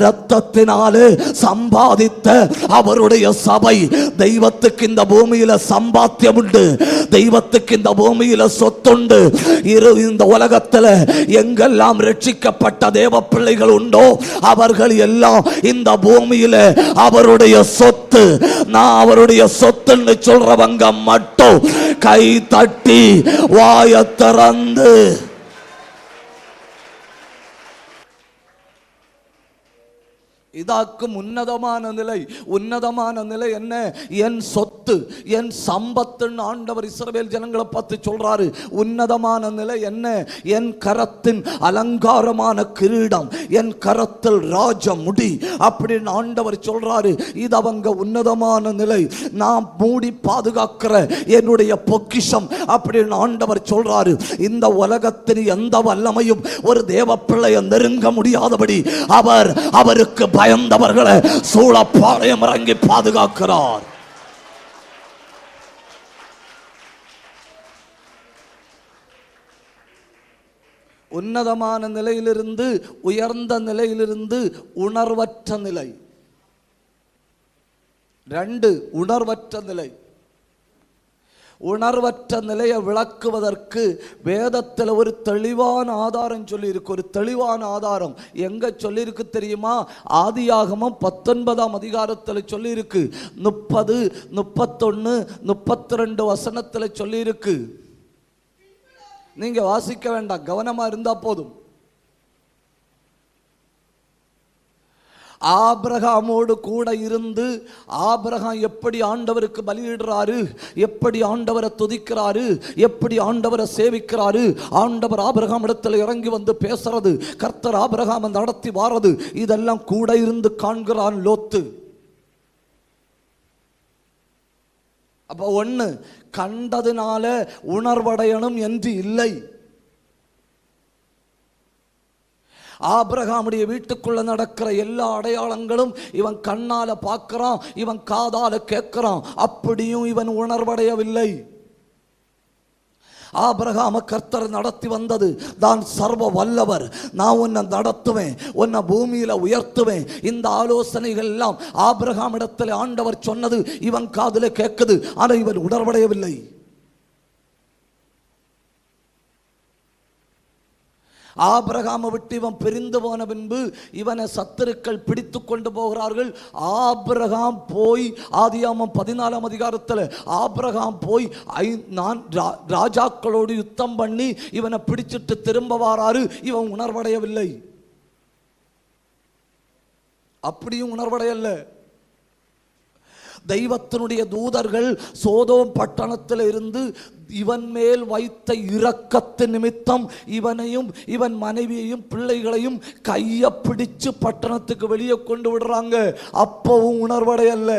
இரத்தத்தினாலே சம்பாதித்த அவருடைய சபை. தெய்வத்துக்கு இந்த பூமியில சம்பாத்தியம் உண்டு. தெய்வத்துக்கு இந்த பூமியில சொத்துண்டு. இந்த உலகத்தில் எங்கெல்லாம் ரட்சிக்கப்பட்ட தேவ பிள்ளைகள் உண்டோ அவர்கள் எல்லாம் இந்த பூமியில அவருடைய சொத்து. நான் அவருடைய சொத்துன்னு சொல்றவங்க மட்டும் கை தட்டி வாயை திறந்து இதாக்கும் உன்னதமான நிலை. உன்னதமான நிலை என்ன? என் சொத்து, என் சம்பத்துன்னு ஆண்டவர் இஸ்ரவேல் ஜனங்களை பார்த்து சொல்றாரு. உன்னதமான நிலை என்ன? என் கரத்தின் அலங்காரமான கிரீடம், என் கரத்தில் ராஜ முடி அப்படின்னு ஆண்டவர் சொல்றாரு. இது அவங்க உன்னதமான நிலை. நான் மூடி பாதுகாக்கிற என்னுடைய பொக்கிஷம் அப்படின்னு ஆண்டவர் சொல்றாரு. இந்த உலகத்தின் எந்த வல்லமையும் ஒரு தேவ பிள்ளையை நெருங்க முடியாதபடி அவருக்கு பயந்தவர்களை சூழப்பாளையம் இறங்கி பாதுகாக்கிறார். உன்னதமான நிலையிலிருந்து, உயர்ந்த நிலையிலிருந்து உணர்வற்ற நிலை. 2 உணர்வற்ற நிலை. உணர்வற்ற நிலையை விளக்குவதற்கு வேதத்தில் ஒரு தெளிவான ஆதாரம் சொல்லியிருக்கு. ஒரு தெளிவான ஆதாரம் எங்க சொல்லியிருக்கு தெரியுமா? ஆதியாகமம் 19ஆம் அதிகாரத்தில் சொல்லியிருக்கு. 30, 31, 32 வசனத்தில் சொல்லியிருக்கு. நீங்க வாசிக்க வேண்டாம், கவனமா இருந்தா போதும். ஆபிரகாமோடு கூட இருந்து ஆபிரகாம் எப்படி ஆண்டவருக்கு பலியிடுறாரு, எப்படி ஆண்டவரை துதிக்கிறாரு, எப்படி ஆண்டவரை சேவிக்கிறாரு, ஆண்டவர் ஆபிரகாம் இடத்துல இறங்கி வந்து பேசுறது, கர்த்தர் ஆபிரகாம் நடத்தி வாரது, இதெல்லாம் கூட இருந்து காண்கிறான் லோத்து. அப்ப ஒண்ணு, கண்டதுனால உணர்வடையணும் என்று இல்லை. ஆபிரகாமுடைய வீட்டுக்குள்ள நடக்கிற எல்லா அடையாளங்களும் இவன் கண்ணால பார்க்கிறான், இவன் காதால கேட்கிறான், அப்படியும் இவன் உணர்வடையவில்லை. ஆபிரகாம கர்த்தர் நடத்தி வந்தது தான் சர்வ வல்லவர், நான் உன்னை நடத்துவேன், உன்னை பூமியில உயர்த்துவேன். இந்த ஆலோசனைகள் எல்லாம் ஆபிரகாம் இடத்துல ஆண்டவர் சொன்னது இவன் காதுல கேட்குது, ஆனா இவன் உணர்வடையவில்லை. ஆபிரகாமை விட்டு இவன் பிரிந்து போன பின்பு இவனை சத்துருக்கள் பிடித்து கொண்டு போகிறார்கள். ஆபிரகாம் போய் ஆதியாகமம் 14ஆம் அதிகாரத்தில் ஆபிரகாம் போய் நான் ராஜாக்களோடு யுத்தம் பண்ணி இவனை பிடிச்சிட்டு திரும்ப வாராரு. இவன் உணர்வடையவில்லை, அப்படியும் உணர்வடையல்ல. தெய்வத்தினுடைய தூதர்கள் சோதோம் பட்டணத்தில் இருந்து இவன் மேல் வைத்த இரக்கத்து நிமித்தம் இவனையும் இவன் மனைவியையும் பிள்ளைகளையும் கையை பிடிச்சு பட்டணத்துக்கு வெளியே கொண்டு விடுறாங்க. அப்பவும் உணர்வடையல்ல.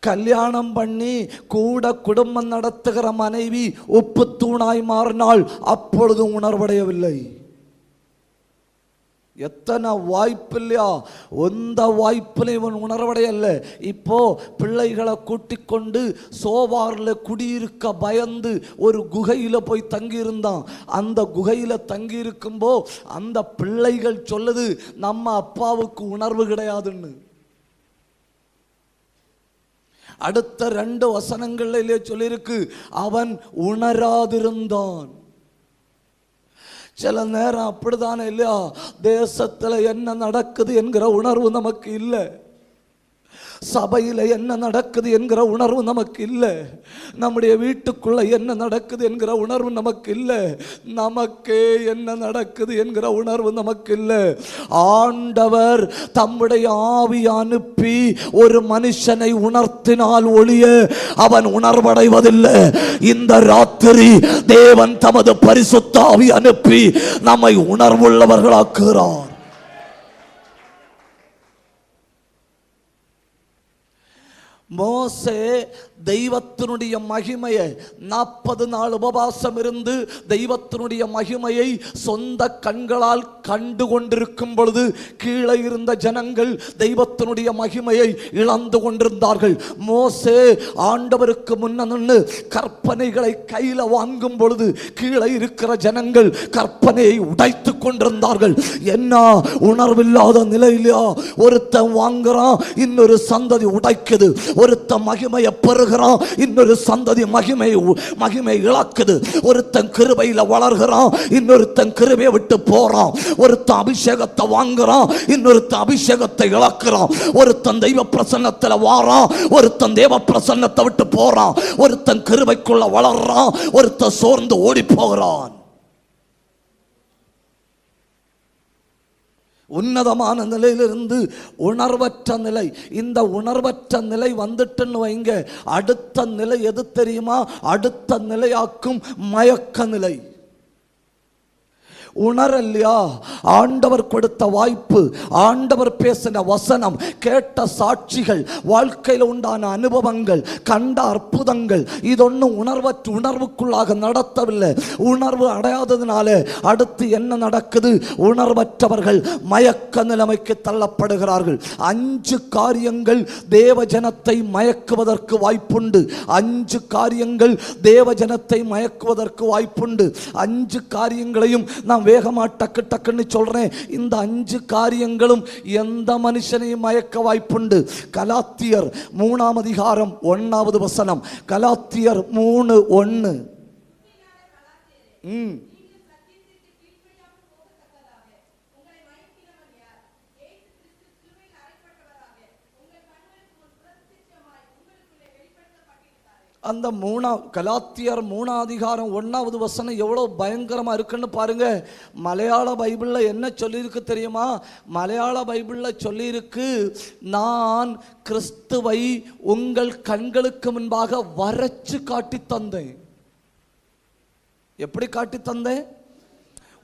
கல்யாணம் பண்ணி கூட குடும்பம் நடத்துகிற மனைவி உப்பு தூணாய் மாறினாள், அப்பொழுதும் உணர்வடையவில்லை. எத்தனை வாய்ப்பு இல்லையா? எந்த வாய்ப்புல இவன் உணர்வடையல்ல. இப்போ பிள்ளைகளை கூட்டிக் கொண்டு சோவார்ல குடியிருக்க பயந்து ஒரு குகையில போய் தங்கியிருந்தான். அந்த குகையில தங்கி இருக்கும்போ அந்த பிள்ளைகள் சொல்லுது, நம்ம அப்பாவுக்கு உணர்வு கிடையாதுன்னு. அடுத்த 2 வசனங்களிலே சொல்லியிருக்கு, அவன் உணராதிருந்தான். சில நேரம் அப்படித்தானே இல்லையா? தேசத்துல என்ன நடக்குது என்கிற உணர்வு நமக்கு இல்லை, சபையில் என்ன நடக்குது என்கிற உணர்வு நமக்கு இல்லை, நம்முடைய வீட்டுக்குள்ள என்ன நடக்குது என்கிற உணர்வு நமக்கு இல்லை, நமக்கே என்ன நடக்குது என்கிற உணர்வு நமக்கு இல்லை. ஆண்டவர் தம்முடைய ஆவி அனுப்பி ஒரு மனுஷனை உணர்த்தினால் ஒழிய அவன் உணர்வடைவதில்லை. இந்த ராத்திரி தேவன் தமது பரிசுத்த ஆவி அனுப்பி நம்மை உணர்வுள்ளவர்களாக்குகிறார். மோசே தெய்வத்தினுடைய மகிமையை 40 நாள் உபவாசம் இருந்து தெய்வத்தினுடைய மகிமையை சொந்த கண்களால் கண்டு கொண்டிருக்கும் பொழுது கீழே இருந்த ஜனங்கள் தெய்வத்தினுடைய மகிமையை இழந்து கொண்டிருந்தார்கள். மோசே ஆண்டவருக்கு முன்ன நின்று கற்பனைகளை கையில வாங்கும் பொழுது கீழே இருக்கிற ஜனங்கள் கற்பனையை உடைத்து கொண்டிருந்தார்கள். என்ன உணர்வில்லாத நிலையிலா ஒருத்தன் வாங்குறான், இன்னொரு சந்ததி உடைக்குது. ஒருத்தன் மகிமையை பெறுகிறான், இன்னொரு சந்ததி மகிமை இழக்குது. ஒருத்தன் கிருபையில வளர்கிறான், இன்னொருத்தன் கிருபையை விட்டு போறான். ஒருத்தன் அபிஷேகத்தை வாங்குறான், இன்னொருத்தன் அபிஷேகத்தை இழக்கிறான். ஒருத்தன் தெய்வ பிரசன்னத்துல வாரான், ஒருத்தன் தேவ பிரசன்னத்தை விட்டு போறான். ஒருத்தன் கிருபைக்குள்ள வளர்றான், ஒருத்தன் சோர்ந்து ஓடி போகிறான். உன்னதமான நிலையிலிருந்து உணர்வற்ற நிலை. இந்த உணர்வற்ற நிலை வந்துட்டுன்னு வைங்க, அடுத்த நிலை எது தெரியுமா? அடுத்த நிலையாக்கும் மயக்க நிலை. உணரலையா? ஆண்டவர் கொடுத்த வாய்ப்பு, ஆண்டவர் பேசின வசனம், கேட்ட சாட்சிகள், வாழ்க்கையில் உண்டான அனுபவங்கள், கண்ட அற்புதங்கள், இதொன்னும் உணர்வுக்குள்ளாக நடத்தவில்லை. உணர்வு அடையாததுனால அடுத்து என்ன நடக்குது? உணர்வற்றவர்கள் மயக்க நிலைமைக்கு தள்ளப்படுகிறார்கள். 5 காரியங்கள் தேவ ஜனத்தை மயக்குவதற்கு வாய்ப்புண்டு. 5 காரியங்கள் தேவ ஜனத்தை மயக்குவதற்கு வாய்ப்புண்டு. 5 காரியங்களையும் நாம் நான் வேகமா டக்கு டக்குன்னு சொல்றேன். இந்த 5 காரியங்களும் எந்த மனுஷனையும் மயக்க வாய்ப்புண்டு. கலாத்தியர் 3ஆம் அதிகாரம் 1வது வசனம். கலாத்தியர் 3:1. அந்த கலாத்தியர் 3ஆம் அதிகாரம் 1வது வசனம் எவ்வளோ பயங்கரமாக இருக்குன்னு பாருங்க. மலையாள பைபிளில் என்ன சொல்லியிருக்கு தெரியுமா? மலையாள பைபிளில் சொல்லியிருக்கு, நான் கிறிஸ்துவை உங்கள் கண்களுக்கு முன்பாக வரைச்சு காட்டி தந்தேன். எப்படி காட்டி தந்தேன்?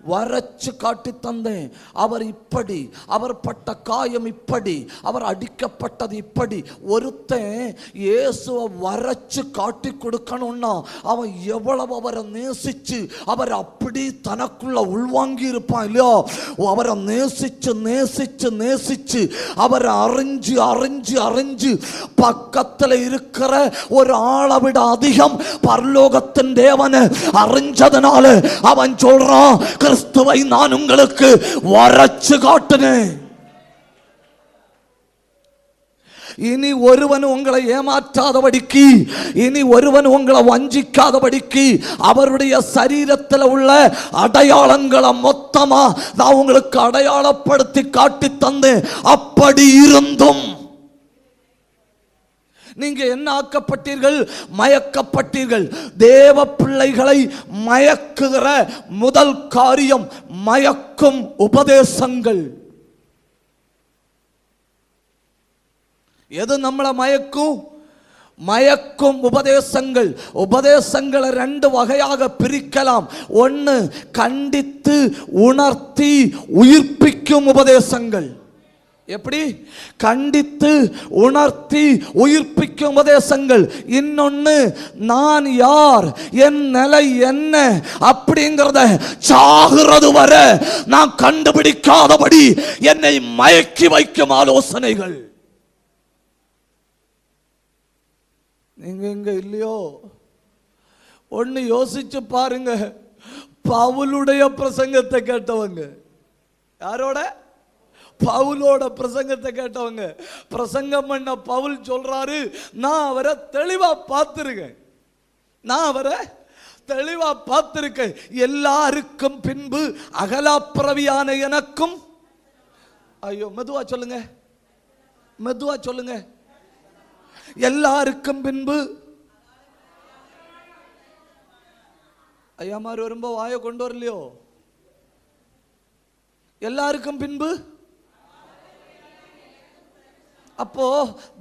வரைச்சு காட்டி தந்தேன். அவர் இப்படி, அவர் பட்ட காயம் இப்படி, அவர் அடிக்கப்பட்டது இப்படி. ஒருத்தன் இயேசுவை வரைச்சு காட்டி கொடுக்கணும்னா அவன் எவ்வளவு அவரை நேசிச்சு அவர் அப்படி தனக்குள்ள உள்வாங்கி இருப்பான் இல்லையோ? அவரை நேசிச்சு நேசிச்சு நேசிச்சு அவரை அறிஞ்சு அறிஞ்சு அறிஞ்சு பக்கத்தில் இருக்கிற ஒரு ஆளை விட அதிகம் பரலோகத்தின் தேவனை அறிஞ்சதுனால அவன் சொல்றான், கிறிஸ்துவை நான் உங்களுக்கு வரைச்சு காட்டினேன். இனி ஒருவன் உங்களை ஏமாற்றாதபடிக்கு, இனி ஒருவன் உங்களை வஞ்சிக்காதபடிக்கு அவருடைய சரீரத்தில் உள்ள அடையாளங்களை மொத்தமா நான் உங்களுக்கு அடையாளப்படுத்தி காட்டி தந்தேன். அப்படி இருந்தும் நீங்க என்ன ஆக்கப்பட்டீர்கள்? மயக்கப்பட்டீர்கள். தேவ பிள்ளைகளை மயக்குகிற முதல் காரியம் மயக்கும் உபதேசங்கள். எது நம்மளை மயக்கும்? மயக்கும் உபதேசங்கள். உபதேசங்களை 2 வகையாக பிரிக்கலாம். ஒன்று, கண்டித்து உணர்த்தி உயிர்ப்பிக்கும் உபதேசங்கள். எப்படி? கண்டித்து உணர்த்தி உயிர்ப்பிக்கும் உபதேசங்கள். இன்னொன்னு, நான் யார், என் நிலை என்ன அப்படிங்கிறத சாகிறது வரை நான் கண்டுபிடிக்காதபடி என்னை மயக்கி வைக்கும் ஆலோசனைகள். நீங்க எங்க இல்லையோ? ஒன்னு யோசிச்சு பாருங்க. பவுலுடைய பிரசங்கத்தை கேட்டவங்க, யாரோட? பவுலோட பிரசங்கத்தை கேட்டவங்க. பிரசங்கம் பண்ண பவுல் சொல்றாரு, நான் அவரை தெளிவா பார்த்திருக்கேன், நான் அவரை தெளிவா பார்த்திருக்கேன். எல்லாருக்கும் பின்பு அகலாப்பிரவியான எனக்கும், ஐயோ மெதுவா சொல்லுங்க, மெதுவா சொல்லுங்க, எல்லாருக்கும் பின்பு. ஐயா மாதிரி வரும்போ வாயை கொண்டு வரலையோ? எல்லாருக்கும் பின்பு. அப்போ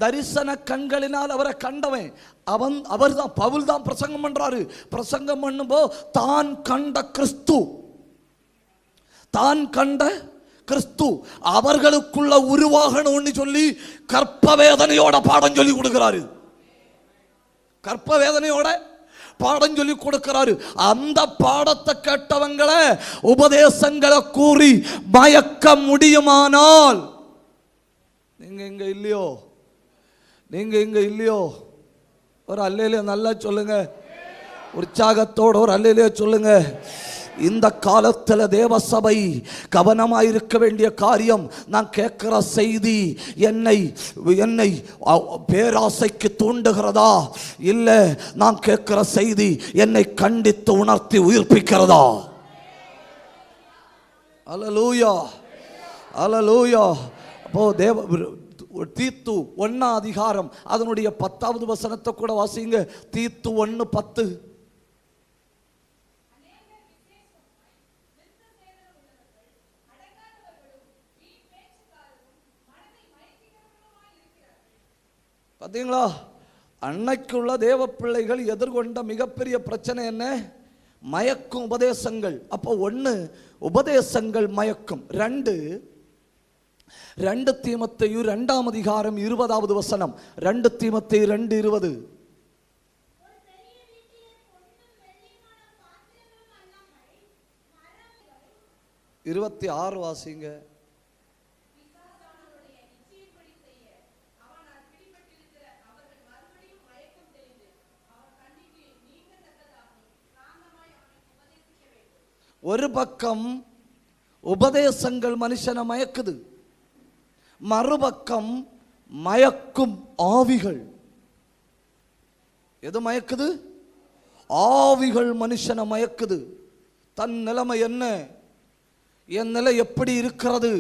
தரிசன கண்களினால் அவரை கண்டவன் அவர் தான், பவுல் தான் பிரசங்கம் பண்றாரு. பிரசங்கம் பண்ணும்போ தான் கண்ட கிறிஸ்து, தான் கண்ட கிறிஸ்து அவர்களுக்குள்ள உருவாகணும்னு சொல்லி கற்ப வேதனையோட பாடம் சொல்லி கொடுக்கிறாரு. கற்ப வேதனையோட பாடம் சொல்லி கொடுக்கிறாரு. அந்த பாடத்தை கேட்டவங்களை உபதேசங்களை கூறி மயக்க முடியுமானால் நீங்க இங்க இல்லையோ? நீங்க இங்க இல்லையோ? ஒரு அல்லேலூயா நல்லா சொல்லுங்க, உற்சாகத்தோட ஒரு அல்லேலூயா சொல்லுங்க. இந்த காலத்தில் தேவ சபை கவனமாயிருக்க வேண்டிய காரியம், நான் கேட்கிற செய்தி என்னை என்னை பேராசைக்கு தூண்டுகிறதா, இல்லை நான் கேட்கிற செய்தி என்னை கண்டித்து உணர்த்தி உயிர்ப்பிக்கிறதா? அல்லேலூயா, அல்லேலூயா. அப்போ தீத்து 1ஆம் அதிகாரம் அதனுடைய 10வது வசனத்தை கூட வாசிங்க. தீத்து 1:10. பார்த்தீங்களா? அன்னைக்குள்ள தேவ பிள்ளைகள் எதிர்கொண்ட மிகப்பெரிய பிரச்சனை என்ன? மயக்கும் உபதேசங்கள். அப்போ 1, உபதேசங்கள் மயக்கும். 2 தீமோத்தேயு 2ஆம் அதிகாரம் 20வது வசனம். 2 தீமோத்தேயு 2:20. 26 வாசிங்க. ஒரு பக்கம் உபதேசங்கள் மனுஷனை மயக்குது, மறுபக்கம் மயக்கும் ஆவிகள். எது மயக்குது? ஆவிகள் மனுஷனை மயக்குது. தன் நிலைமை என்ன, என் நிலை எப்படி இருக்கிறது,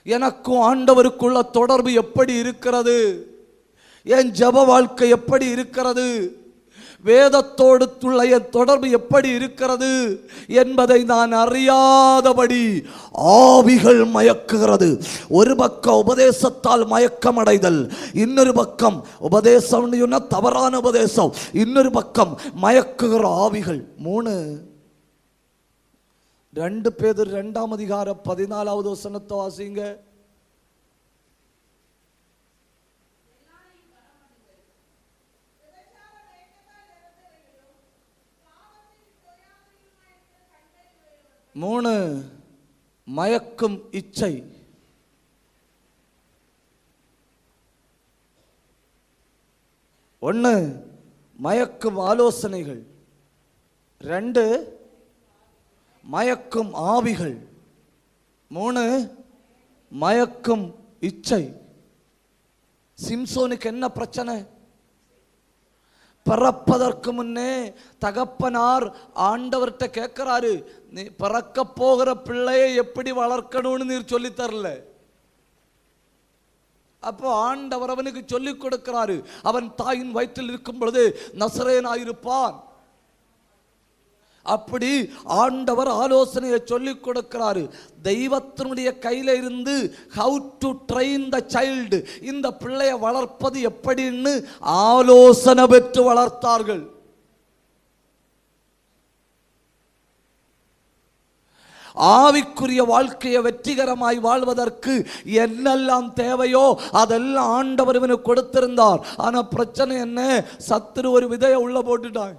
எனக்கும் ஆண்டவருக்குள்ள தொடர்பு எப்படி இருக்கிறது, என் ஜெப வாழ்க்கை எப்படி இருக்கிறது, வேதத்தோடு உள்ள என் தொடர்பு எப்படி இருக்கிறது என்பதை நான் அறியாதபடி ஆவிகள் மயக்குகிறது. ஒரு பக்கம் உபதேசத்தால் மயக்கமடைதல், இன்னொரு பக்கம் உபதேசம் தவறான உபதேசம், இன்னொரு பக்கம் மயக்குகிற ஆவிகள். 2 பேதுரு 2ஆம் அதிகாரம் 14வது வசனத்தை வாசிங்க. மூணு, மயக்கும் இச்சை. 1, மயக்கும் ஆலோசனைகள். 2, மயக்கும் ஆவிகள். 3, மயக்கும் இச்சை. சிம்சோனுக்கு என்ன பிரச்சனை? பிறப்பதற்கு முன்னே தகப்பனார் ஆண்டவர்கிட்ட கேட்கிறாரு, நீ பிறக்க போகிற பிள்ளையை எப்படி வளர்க்கணும்னு நீர் சொல்லி தரல. அப்போ ஆண்டவர் அவனுக்கு சொல்லிக் கொடுக்கிறாரு. அவன் தாயின் வயிற்றில் இருக்கும் பொழுது நசரேயனாயிருப்பான். அப்படி ஆண்டவர் ஆலோசனையை சொல்லிக் கொடுக்கிறாரு. தெய்வத்தினுடைய கையில இருந்து how to train the child, இந்த பிள்ளைய வளர்ப்பது எப்படின்னு ஆலோசனை பெற்று வளர்த்தார்கள். ஆவிக்குரிய வாழ்க்கையை வெற்றிகரமாய் வாழ்வதற்கு என்னெல்லாம் தேவையோ அதெல்லாம் ஆண்டவர் இவனுக்கு கொடுத்திருந்தார். ஆனா பிரச்சனை என்ன? சத்துரு ஒரு விதையை உள்ள போட்டுட்டான்.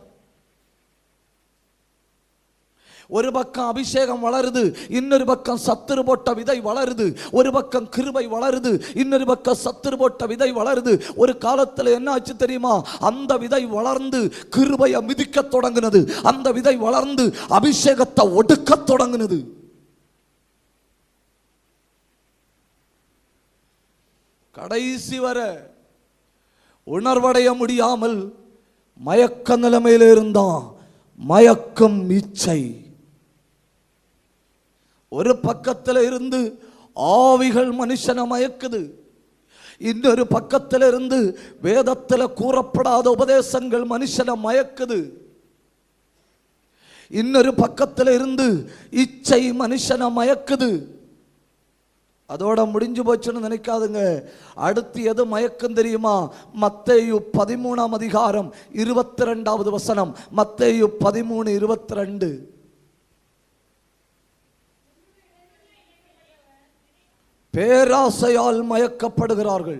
ஒரு பக்கம் அபிஷேகம் வளருது, இன்னொரு பக்கம் சத்துரு போட்ட விதை வளருது. ஒரு பக்கம் கிருபை வளருது, இன்னொரு பக்கம் சத்துரு போட்ட விதை வளருது. ஒரு காலத்தில் என்ன ஆச்சு தெரியுமா? அந்த விதை வளர்ந்து கிருபையை மிதிக்க தொடங்கினது. அந்த விதை வளர்ந்து அபிஷேகத்தை ஒடுக்க தொடங்கினது. கடைசி வர உணர்வடைய முடியாமல் மயக்க நிலைமையில் இருந்தான். மயக்கம் இச்சை. ஒரு பக்கத்தில் இருந்து ஆவிகள் மனுஷனை மயக்குது, இன்னொரு பக்கத்தில் இருந்து வேதத்தில் கூறப்படாத உபதேசங்கள் மனுஷனை மயக்குது, இன்னொரு பக்கத்தில் இருந்து இச்சை மனுஷனை மயக்குது. அதோட முடிஞ்சு போச்சுன்னு நினைக்காதுங்க. அடுத்து எது மயக்கம் தெரியுமா? மத்தேயு 13ஆம் அதிகாரம் 22வது வசனம். மத்தேயு 13:22. பேராசையால் மயக்கப்படுகிறார்கள்.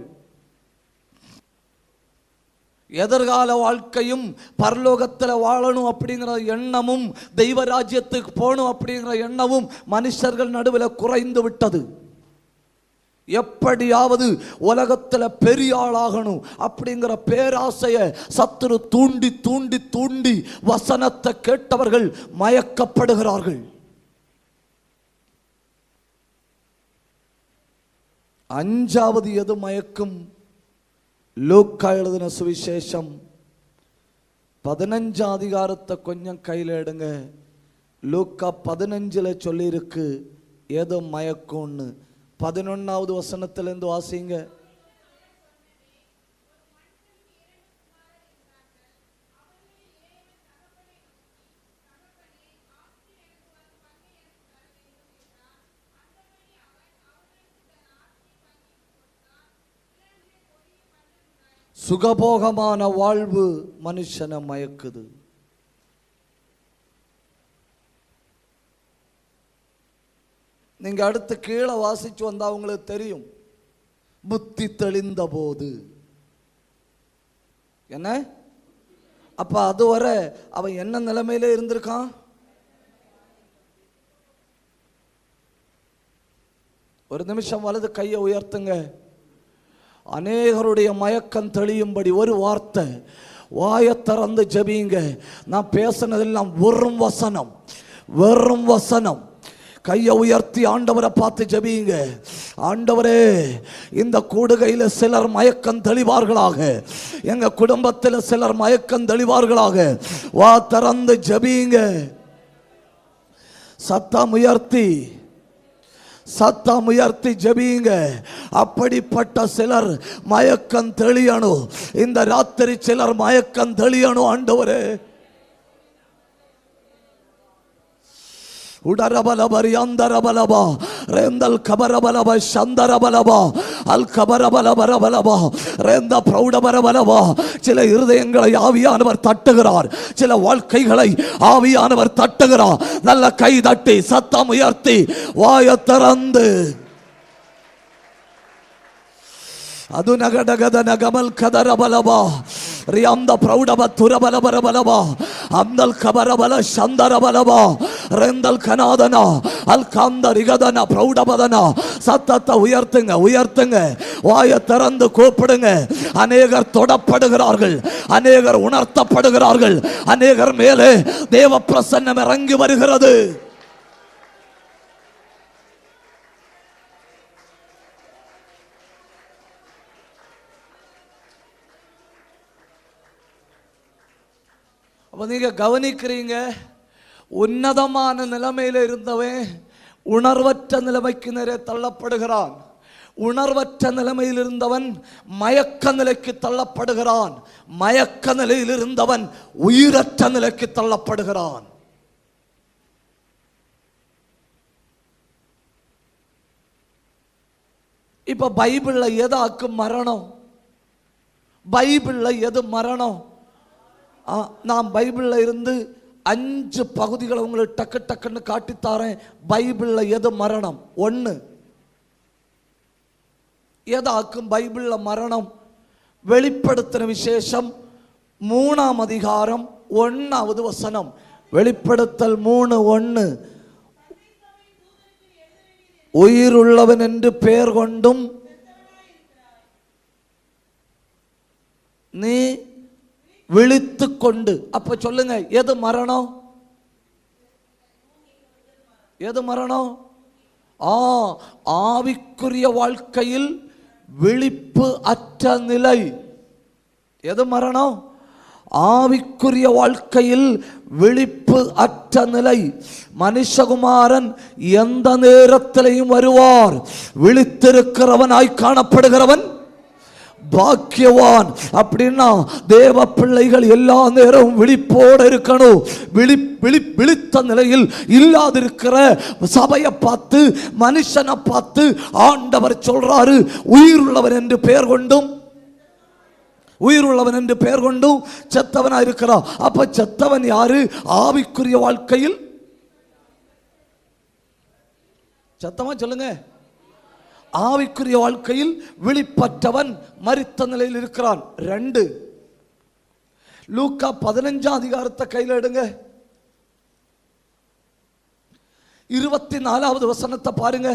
எதிர்கால வாழ்க்கையும் பரலோகத்தில் வாழணும் அப்படிங்கிற எண்ணமும் தெய்வ ராஜ்யத்துக்கு போகணும் அப்படிங்கிற எண்ணமும் மனுஷர்கள் நடுவில் குறைந்து விட்டது. எப்படியாவது உலகத்தில் பெரிய ஆளாகணும் அப்படிங்கிற பேராசையை சத்துரு தூண்டி தூண்டி தூண்டி வசனத்தை கேட்டவர்கள் மயக்கப்படுகிறார்கள். 5வது எது மயக்கும்? லூக்கா எழுதின சுவிசேஷம் 15ஆம் அதிகாரத்தை கொஞ்சம் கையில் எடுங்க. லூக்கா 15ல் சொல்லியிருக்கு எது மயக்கும்னு. 11வது வசனத்திலிருந்து வாசிங்க. சுகபோகமான வாழ்வு மனுஷனை மயக்குது. நீங்க அடுத்து கீழே வாசிச்சு வந்தா உங்களுக்கு தெரியும். புத்தி தெளிந்த போது என்ன? அப்ப அதுவரை அவன் என்ன நிலைமையில இருந்திருக்கான்? ஒரு நிமிஷம் வலது கையை உயர்த்துங்க. அநேகருடைய மயக்கம் தெளியும்படி ஒரு வார்த்தை வாயை திறந்து ஜெபிங்க. நான் பேசினதெல்லாம் வெறும் வசனம், வெறும் வசனம். கையை உயர்த்தி ஆண்டவரை பார்த்து ஜெபிங்க. ஆண்டவரே, இந்த கூடுகையில் சிலர் மயக்கம் தெளிவார்களாக, எங்க குடும்பத்தில் சிலர் மயக்கம் தெளிவார்களாக. வா திறந்து ஜெபிங்க. சத்தம் உயர்த்தி ஜெபிங்க. அப்படிப்பட்ட சிலர் மயக்கம் தெளியணும். இந்த ராத்திரி சிலர் மயக்கம் தெளியணும். ஆண்டவரே, உடரபலபரி அந்தரபலபா ரேந்தல் கபரபலபா சந்தரபலபா அல் கபரபலபரபலபா ரேந்த பிரௌடபரபலபா. சில இருதயங்களை ஆவியானவர் தட்டுகிறார், சில வாழ்க்கைகளை ஆவியானவர் தட்டுகிறார். நல்ல கை தட்டி சத்தம் உயர்த்தி வாயை திறந்து அது நகடகத நகமல் கதரபலபா ரியாந்த பிரௌடப துரபலபரபலபா அந்தல் கபரபல சந்தரபலபா ரெந்தல் கனாதனா அல் காந்த ரிகதனா பிரௌடபதனா. சத்தத்தை உயர்த்துங்க. வாயை திறந்து கூப்பிடுங்க. அநேகர் தொடப்படுகிறார்கள், அநேகர் உணர்த்தப்படுகிறார்கள், அநேகர் மேலே தேவ பிரசன்னம் இறங்கி வருகிறது. நீங்க கவனிக்கிறீங்க, உன்னதமான நிலைமையில இருந்தவன் உணர்வற்ற நிலைமைக்கு நேரே தள்ளப்படுகிறான். உணர்வற்ற நிலைமையில் இருந்தவன் மயக்க நிலைக்கு தள்ளப்படுகிறான். மயக்க நிலையில் இருந்தவன் உயிரற்ற நிலைக்கு தள்ளப்படுகிறான். இப்ப பைபிள்ல எதாக்கு மரணம்? பைபிள்ல எது மரணம்? நான் பைபிளில் இருந்து 5 பகுதிகளை உங்களுக்கு டக்குன்னு காட்டித்தாரேன். பைபிளில் எது மரணம்? 1, எதாக்கும் பைபிளில் மரணம்? வெளிப்படுத்தின விசேஷம் 3ஆம் அதிகாரம் 1வது வசனம். வெளிப்படுத்தல் 3:1. உயிருள்ளவன் என்று பெயர் கொண்டும் நீ விழித்து கொண்டு. அப்ப சொல்லுங்க, எது மரணம்? எது மரணம்? ஆவிக்குரிய வாழ்க்கையில் விழிப்பு அற்ற நிலை. எது மரணம்? ஆவிக்குரிய வாழ்க்கையில் விழிப்பு அற்ற நிலை. மனுஷகுமாரன் எந்த நேரத்திலையும் வருவார். விழித்திருக்கிறவனாய் காணப்படுகிறவன் பாக்கியவான். அப்படின்னா தேவ பிள்ளைகள் எல்லா நேரமும் விழிப்போடு இருக்கணும். விழித்த நிலையில் இல்லாதிருக்கிற சபையை பார்த்து, மனுஷனை பார்த்து ஆண்டவர் சொல்றாரு, உயிருள்ளவன் என்று பெயர் கொண்டும் செத்தவனா இருக்கிறான். அப்ப செத்தவன் யாரு? ஆவிக்குரிய வாழ்க்கையில் செத்தவா சொல்லுங்க. ஆவிக்குரிய வாழ்க்கையில் விழிப்பற்றவன் மரித்த நிலையில் இருக்கிறான். 2 லூக்கா 15ஆம் அதிகாரத்தை கையில் எடுங்க. 24வது வசனத்தை பாருங்க.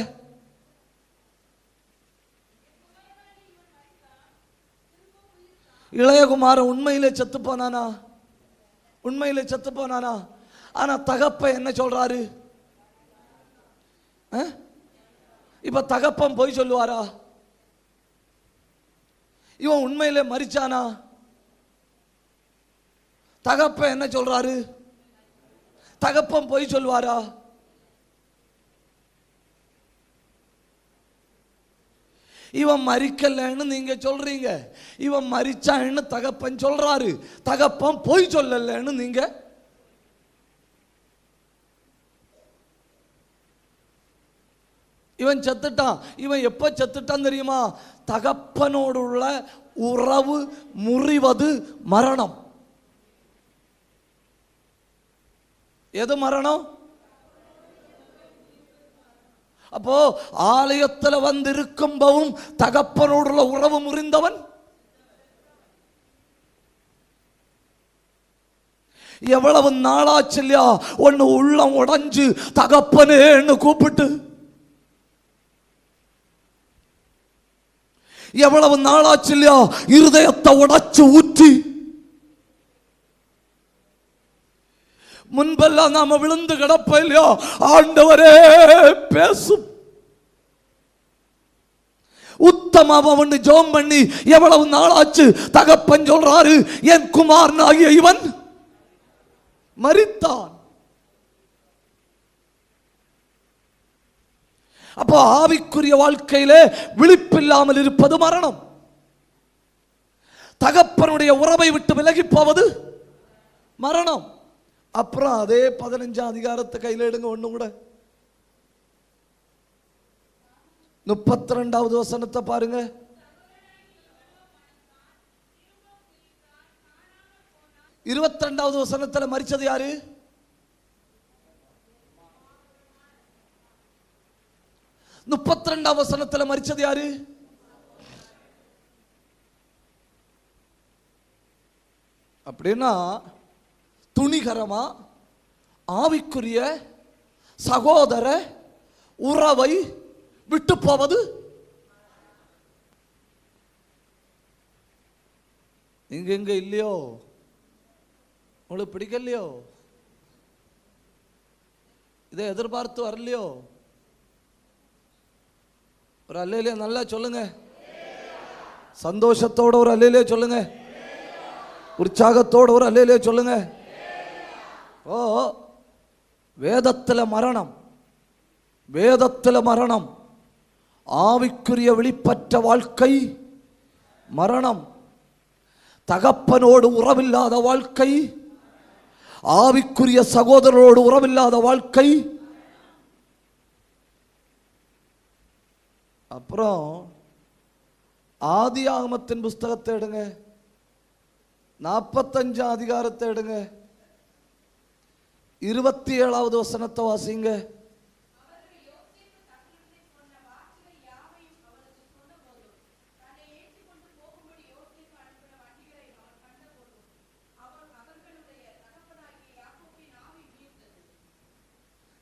இளையகுமாரன் உண்மையிலே செத்து போனானா? ஆனா தகப்ப என்ன சொல்றாரு? இப்ப தகப்பன் போய் சொல்லுவாரா? இவன் உண்மையிலே மரிச்சானா? தகப்பன் என்ன சொல்றாரு? தகப்பன் போய் சொல்லுவாரா? இவன் மரிக்கலன்னு நீங்க சொல்றீங்க, இவன் மரிச்சான்னு தகப்பன் சொல்றாரு. தகப்பன் போய் சொல்லலன்னு நீங்க. இவன் செத்துட்டான். இவன் எப்ப செத்துட்டான் தெரியுமா? தகப்பனோடு உள்ள உறவு முறிவது மரணம். எது மரணம்? அப்போ ஆலயத்தில் வந்திருக்கும்பவும் தகப்பனோடுள்ள உறவு முறிந்தவன். எவ்வளவு நாளாச்சு இல்லையா ஒன்னு உள்ளம் உடைஞ்சு தகப்பனேன்னு கூப்பிட்டு. எவ்வளவு நாளாச்சு இல்லையா இருதயத்தை உடைச்சு ஊற்றி முன்பெல்லாம் நாம விழுந்து கிடப்ப இல்லையோ, ஆண்டவரே பேசும். உத்தமவன் ஜெபம் பண்ணி எவ்வளவு நாளாச்சு, தகப்பன் சொல்றாரு, என் குமாரன் ஆகிய இவன் மரித்தான். அப்போ ஆவிக்குரிய வாழ்க்கையிலே விழிப்பில்லாமல் இருப்பது மரணம். தகப்பனுடைய உறவை விட்டு விலகி போவது மரணம். அப்புறம் அதே 15 அதிகாரத்தை கையில் எடுங்க. ஒண்ணு கூட 32வது வசனத்தை பாருங்க. இருபத்தி 2வது வசனத்துல மரிச்சது யாரு? முப்பத்தி 32வது வசனத்துல மரிச்சது யாரு? அப்படின்னா துணிகரமா ஆவிக்குரிய சகோதர உறவை விட்டு போவது இங்க இல்லையோ? உங்களுக்கு பிடிக்கலையோ? இதை எதிர்பார்த்து வரலையோ? ஒரு அல்லேலியா நல்லா சொல்லுங்க. சந்தோஷத்தோட ஒரு அல்லேலியா சொல்லுங்க. உற்சாகத்தோட ஒரு அல்லேலியா சொல்லுங்க. ஓ, வேதத்தில் மரணம், வேதத்தில் மரணம். ஆவிக்குரிய வெளிப்பற்ற வாழ்க்கை மரணம். தகப்பனோடு உறவில்லாத வாழ்க்கை, ஆவிக்குரிய சகோதரரோடு உறவில்லாத வாழ்க்கை. அப்புறம் ஆதியாகமத்தின் புஸ்தகத்தை எடுங்க, 45 அதிகாரத்தை எடுங்க, 27வது வசனத்தை வாசிங்க.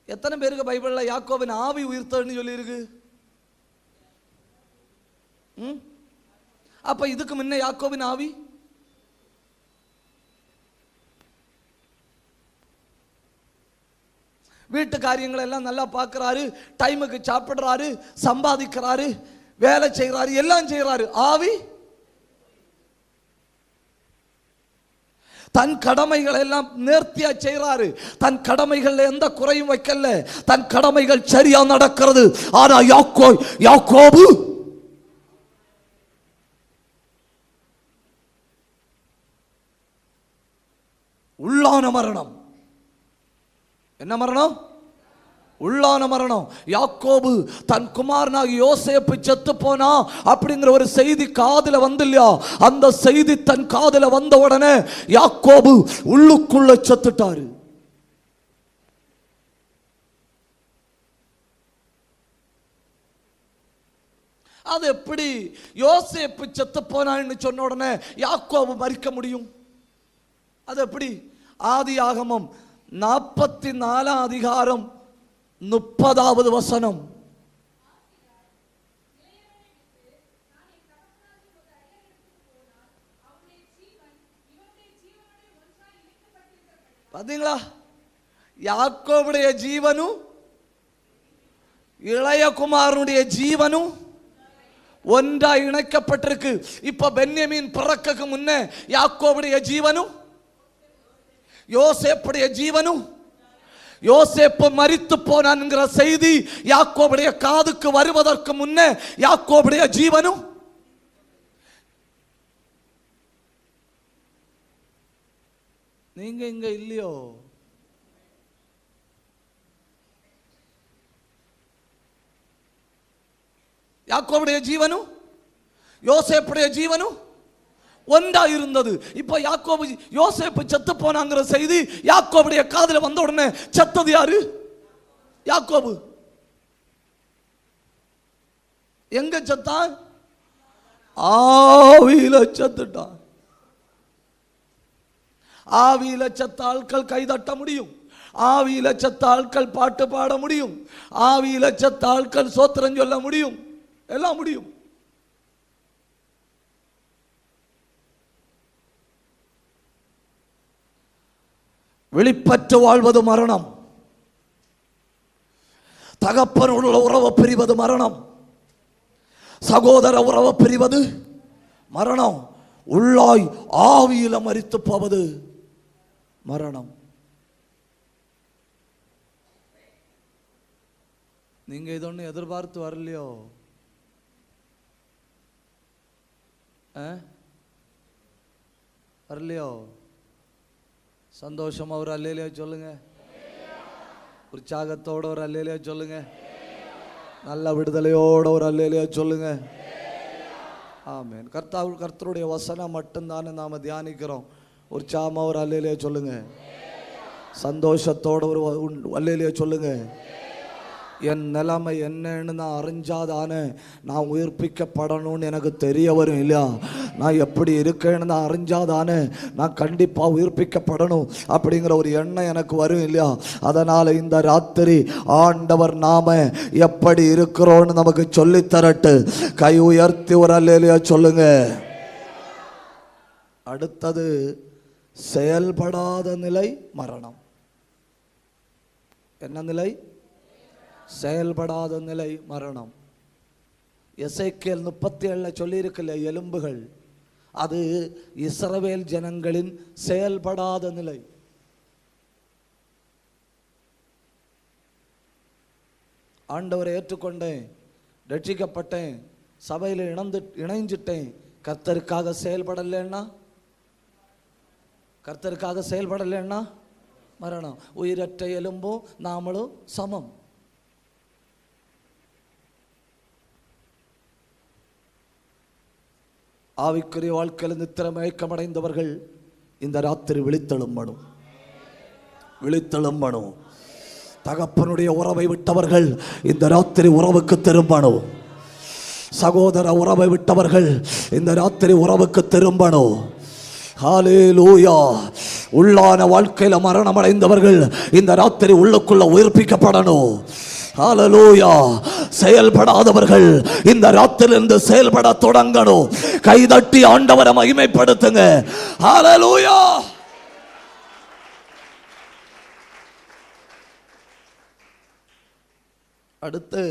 எத்தனை பேருக்கு பைபிள்ல யாக்கோபின் ஆவி உயிர்த்தன்னு சொல்லி இருக்கு? அப்ப இதுக்கு முன்ன யாக்கோபின் ஆவி வீட்டு காரியங்களை எல்லாம் நல்லா பார்க்கிறாரு, டைமுக்கு சாப்பிடுறாரு, சம்பாதிக்கிறாரு, வேலை செய்யறாரு, எல்லாம் செய்யறாரு. ஆவி தன் கடமைகள் எல்லாம் நேர்த்தியா செய்யறாரு, தன் கடமைகள் எந்த குறையும் வைக்கல, தன் கடமைகள் சரியா நடக்கிறது. ஆனா யாக்கோபு உள்ளான மரணம். என்ன மரணம்? உள்ளான மரணம். யாக்கோபு தன் குமாரனாகி யோசேப்பு செத்து போனா அப்படிங்கிற ஒரு செய்தி காதுல வந்து இல்லையா, அந்த செய்தி தன் காதுல வந்த உடனே யாக்கோபு உள்ளுக்குள்ள செத்துட்டாரு. அது எப்படி யோசேப்பு செத்து போனான்னு சொன்ன உடனே யாக்கோபு மரிக்க முடியும்? அது எப்படி? ஆதியாகமம் 44 அதிகாரம் 30வது வசனம். பாத்தீங்களா? யாக்கோபுடைய ஜீவனும் இளைய குமாரனுடைய ஜீவனும் ஒன்றா இணைக்கப்பட்டிருக்கு. இப்ப பென்யமீன் பிறக்கக்கு முன்னே யாக்கோபுடைய ஜீவனும் யோசேப்புடைய ஜீவனும், யோசேப்பு மரித்து போனான்ங்கிற செய்தி யாக்கோபுடைய காதுக்கு வருவதற்கு முன்னே யாக்கோபுடைய ஜீவனும். நீங்க இங்க இல்லையோ? யாக்கோபுடைய ஜீவனும் யோசேப்புடைய ஜீவனும் ஒன்றா இருந்தது. இப்ப யாக்கோபு யோசேப்பு செத்து போனாங்கிற செய்தி யாக்கோபுடைய காதுல வந்த உடனே செத்தது யாரு? யாக்கோபு. எங்க செத்தான்? ஆவியில செத்துட்டான். ஆவியில செத்த ஆட்கள் கைதட்ட முடியும், ஆவியில செத்த ஆட்கள் பாட்டு பாட முடியும், ஆவியில செத்த ஆட்கள் சோத்திரம் சொல்ல முடியும், எல்லாம் முடியும். வெளிப்பற்று வாழ்வது மரணம். தகப்பனுள்ள உறவை பிரிவது மரணம். சகோதர உறவை பிரிவது மரணம். உள்ளாய் ஆவியில மரித்து போவது மரணம். நீங்க இதொன்னு எதிர்பார்த்து வரலையோ? வரலையோ? சந்தோஷமா ஒரு அல்லேலியா சொல்லுங்க. உற்சாகத்தோட ஒரு அல்லேலியா சொல்லுங்க. நல்ல விடுதலையோட ஒரு அல்லேலியா சொல்லுங்க. ஆமென். கர்த்தருடைய வசனம் மட்டும்தானே நாம தியானிக்கிறோம். உற்சாகமா ஒரு அல்லேலியா சொல்லுங்க. சந்தோஷத்தோட ஒரு அல்லேலியா சொல்லுங்க. என் நிலைமை என்னன்னு நான் அறிஞ்சாதானே நான் உயிர்ப்பிக்கப்படணும்னு எனக்கு தெரிய வரும் இல்லையா? நான் எப்படி இருக்கேன்னு நான் அறிஞ்சாதானே நான் கண்டிப்பாக உயிர்ப்பிக்கப்படணும் அப்படிங்கிற ஒரு எண்ணம் எனக்கு வரும் இல்லையா? அதனால் இந்த ராத்திரி ஆண்டவர் நாம எப்படி இருக்கிறோன்னு நமக்கு சொல்லித்தரட்டு. கை உயர்த்தி ஒரு அல்லேலூயா சொல்லுங்க. அடுத்தது செயல்படாத நிலை மரணம். என்ன நிலை? செயல்படாத நிலை மரணம். எசேக்கியேல் 37 சொல்லியிருக்கல எலும்புகள், அது இஸ்ரவேல் ஜனங்களின் செயல்படாத நிலை. ஆண்டவரை ஏற்றுக்கொண்டேன், ரட்சிக்கப்பட்டேன், சபையில் இணைஞ்சிட்டேன், கர்த்தருக்காக செயல்படலைன்னா மரணம். உயிரற்ற எலும்பும் நாமளும் சமம். ஆவிக்குரிய வாழ்க்கையில் நித்திர மயக்கமடைந்தவர்கள் இந்த ராத்திரி விழித்தெழும்பணும். தகப்பனுடைய உறவை விட்டவர்கள் இந்த ராத்திரி உறவுக்கு திரும்பணும். சகோதர உறவை விட்டவர்கள் இந்த ராத்திரி உறவுக்கு திரும்பணும். ஹல்லேலூயா. உள்ளான வாழ்க்கையில மரணம் அடைந்தவர்கள் இந்த ராத்திரி உள்ளுக்குள்ள உயிர்ப்பிக்கப்படணும். ஹல்லேலூயா. செயல்படாதவர்கள் இந்த ராத்திரியிலிருந்து செயல்பட தொடங்கணும். கைதட்டி ஆண்டவரை மகிமைப்படுத்துங்க. ஹல்லேலூயா. அடுத்து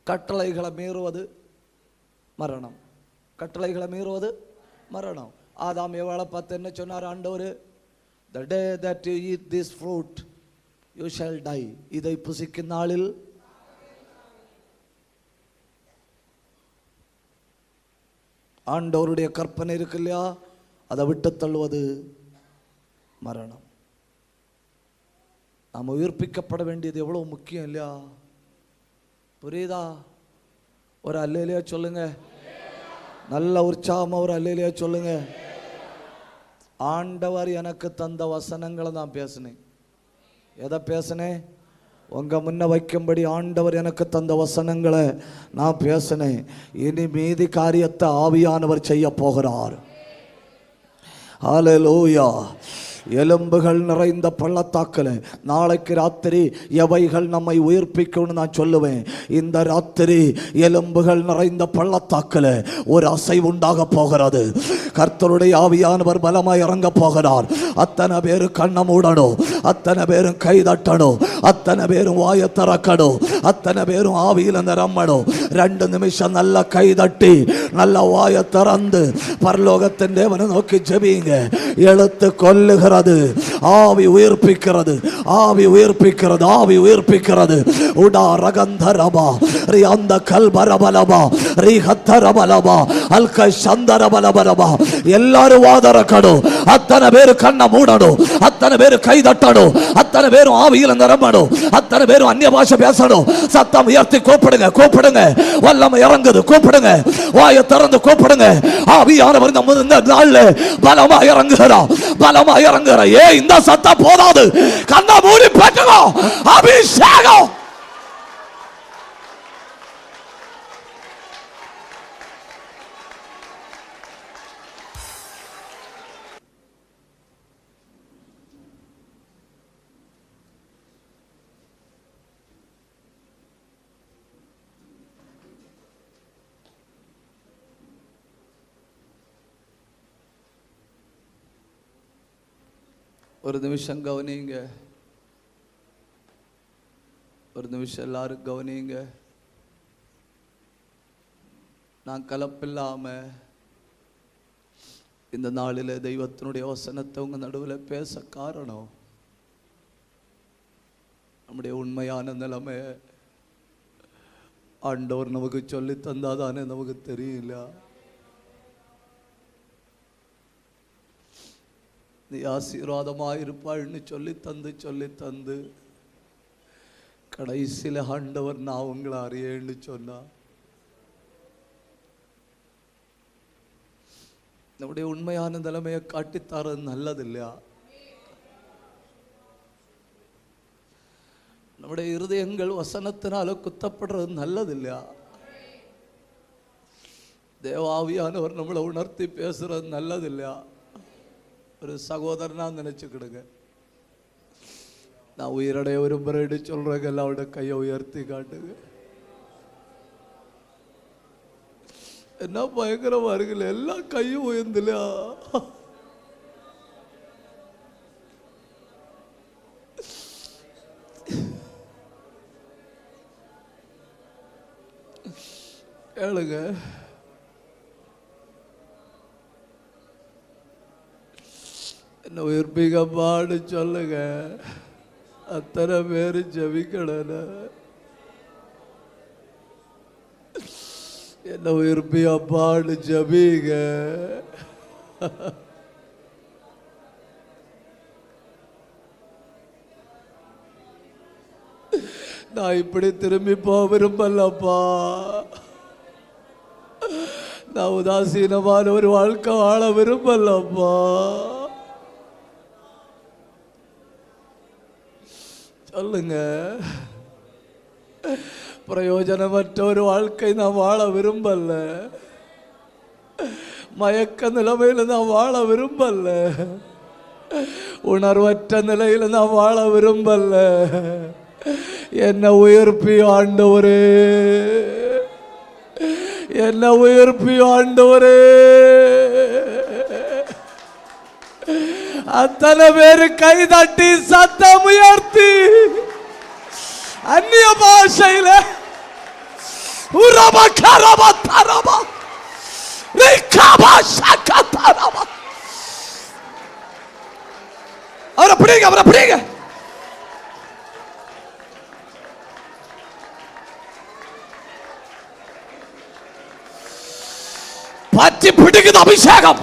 கட்டளைகளை மீறுவது மரணம். கட்டளைகளை மீறுவது மரணம். ஆதாம் ஏவாளை பார்த்து என்ன சொன்னார் ஆண்டவர்? The day that you eat this fruit you shall die. இதை புசிக்கும் நாளில் ஆண்டவருடைய கற்பனை இருக்கு இல்லையா, அதை விட்டு தள்ளுவது மரணம். நாம் உயிர்ப்பிக்கப்பட வேண்டியது எவ்வளவு முக்கியம் இல்லையா? புரியுதா? ஒரு அல்லேலூயா சொல்லுங்க. நல்ல உற்சாகமா ஒரு அல்லேலூயா சொல்லுங்க. ஆண்டவர் எனக்கு தந்த வசனங்களை நான் பேசினேன். எதை பேசினேன்? உங்க முன்ன வைக்கும்படி ஆண்டவர் எனக்கு தந்த வசனங்களை நான் பேசினேன். இனி மீதி காரியத்தை ஆவியானவர் செய்ய போகிறார். ஹல்லேலூயா. எலும்புகள் நிறைந்த பள்ளத்தாக்கில் நாளைக்கு ராத்திரி எவைகள் நம்மை உயிர்ப்பிக்கும்னு நான் சொல்லுவேன். இந்த ராத்திரி எலும்புகள் நிறைந்த பள்ளத்தாக்கில் ஒரு அசைவு உண்டாக போகிறது. கர்த்தருடைய ஆவியானவர் பலமாய் இறங்க போகிறார். அத்தனை பேரும் கண்ணை மூடணும், அத்தனை பேரும் கை தட்டணும், அத்தனை பேரும் வாயை திறக்கணும், அத்தனை பேரும் ஆவியில் நிரம்பணும். 2 நிமிஷம் நல்ல கை தட்டி நல்ல வாயை திறந்து பரலோகத்தின் தேவனை நோக்கி ஜெபிங்க. எழுத்து கொல்லுகிற ஆவி உயிர்ப்பிக்கிறது, ஆவி உயிர்ப்பிக்கிறது, ஆவி உயிர்ப்பிக்கிறது. உடா ரகந்தரபா ரியாந்த கல்பரபலபா ரிஹத்தரபலபா அல்க சந்தரபலபலபா. எல்லாரும் வாதரக்கணும், அத்தனை பேரு கண்ணை மூடணும், அத்தனை பேரு கை தட்டணும், அத்தனை பேரும் ஆவியில் நிரம்பணும், அத்தனை பேரும் அந்நிய பாஷை பேசணும். சத்தம் உயர்த்தி கூப்பிடுங்க, கூப்பிடுங்க. வல்லமை இறங்குது, கூப்பிடுங்க. வாயை திறந்து கூப்பிடுங்க. ஆவியானவர் இந்த நாள்ல பலமா இறங்குகிறார், பலமா இறங்குகிறார். இந்த சத்தம் போதாது, கண்ணை மூடி பெற்றுக்கோ அபிஷேகம். ஒரு நிமிஷம் கவனிங்க, ஒரு நிமிஷம் எல்லாரும் கவனிங்க. நான் கலப்பில்லாம இந்த நாளில் தெய்வத்தினுடைய வசனத்தை உங்க நடுவில் பேச காரணம், நம்முடைய உண்மையான நிலைமை ஆண்டவர் நமக்கு சொல்லி தந்தாதானே நமக்கு தெரியல. நீ ஆசீர்வாதமாக இருப்பாள்னு சொல்லி தந்து கடைசியில் ஆண்டவர் நான் உங்களை அறியேன்னு சொன்னா, நம்முடைய உண்மையான நிலைமையை காட்டித்தாரது நல்லது இல்லையா? நம்முடைய இருதயங்கள் வசனத்தினால குத்தப்படுறது நல்லது இல்லையா? தேவாவியானவர் நம்மளை உணர்த்தி பேசுறது நல்லது இல்லையா? ஒரு சகோதரனா நினைச்சுக்கிடுங்க. நான் உயிரடைய விரும்புறேன்னு சொல்றேங்க, எல்லாரோட கையை உயர்த்தி காட்டுங்க. என்ன பயங்கரமா இருக்குல்ல, எல்லாம் கையும் உயர்ந்துலையா? கேளுங்க, என்ன உயிர்ப்பிக்கப்பான்னு சொல்லுங்க. அத்தனை பேரு ஜபிக்கணும். என்ன உயிர்ப்பிக்கப்பான்னு ஜபிங்க. நான் இப்படி திரும்பி போக விரும்பலப்பா. நான் உதாசீனமான ஒரு வாழ்க்கை வாழ விரும்பலப்பா. சொல்லுங்க, பிரயோஜனமற்ற ஒரு வாழ்க்கை நான் வாழ விரும்பல. மயக்க நிலைமையில நான் வாழ விரும்பல. உணர்வற்ற நிலையில நான் வாழ விரும்பல. என்ன உயிர்ப்பி ஆண்டவரே, என்ன உயிர்ப்பி ஆண்டவரே. அத்தனை பேரு கை தட்டி சத்தம் உயர்த்தி அந்நிய பாஷையில அவரை பிடிங்க, அவரை பிடிங்க. பற்றி பிடிக்குது அபிஷேகம்.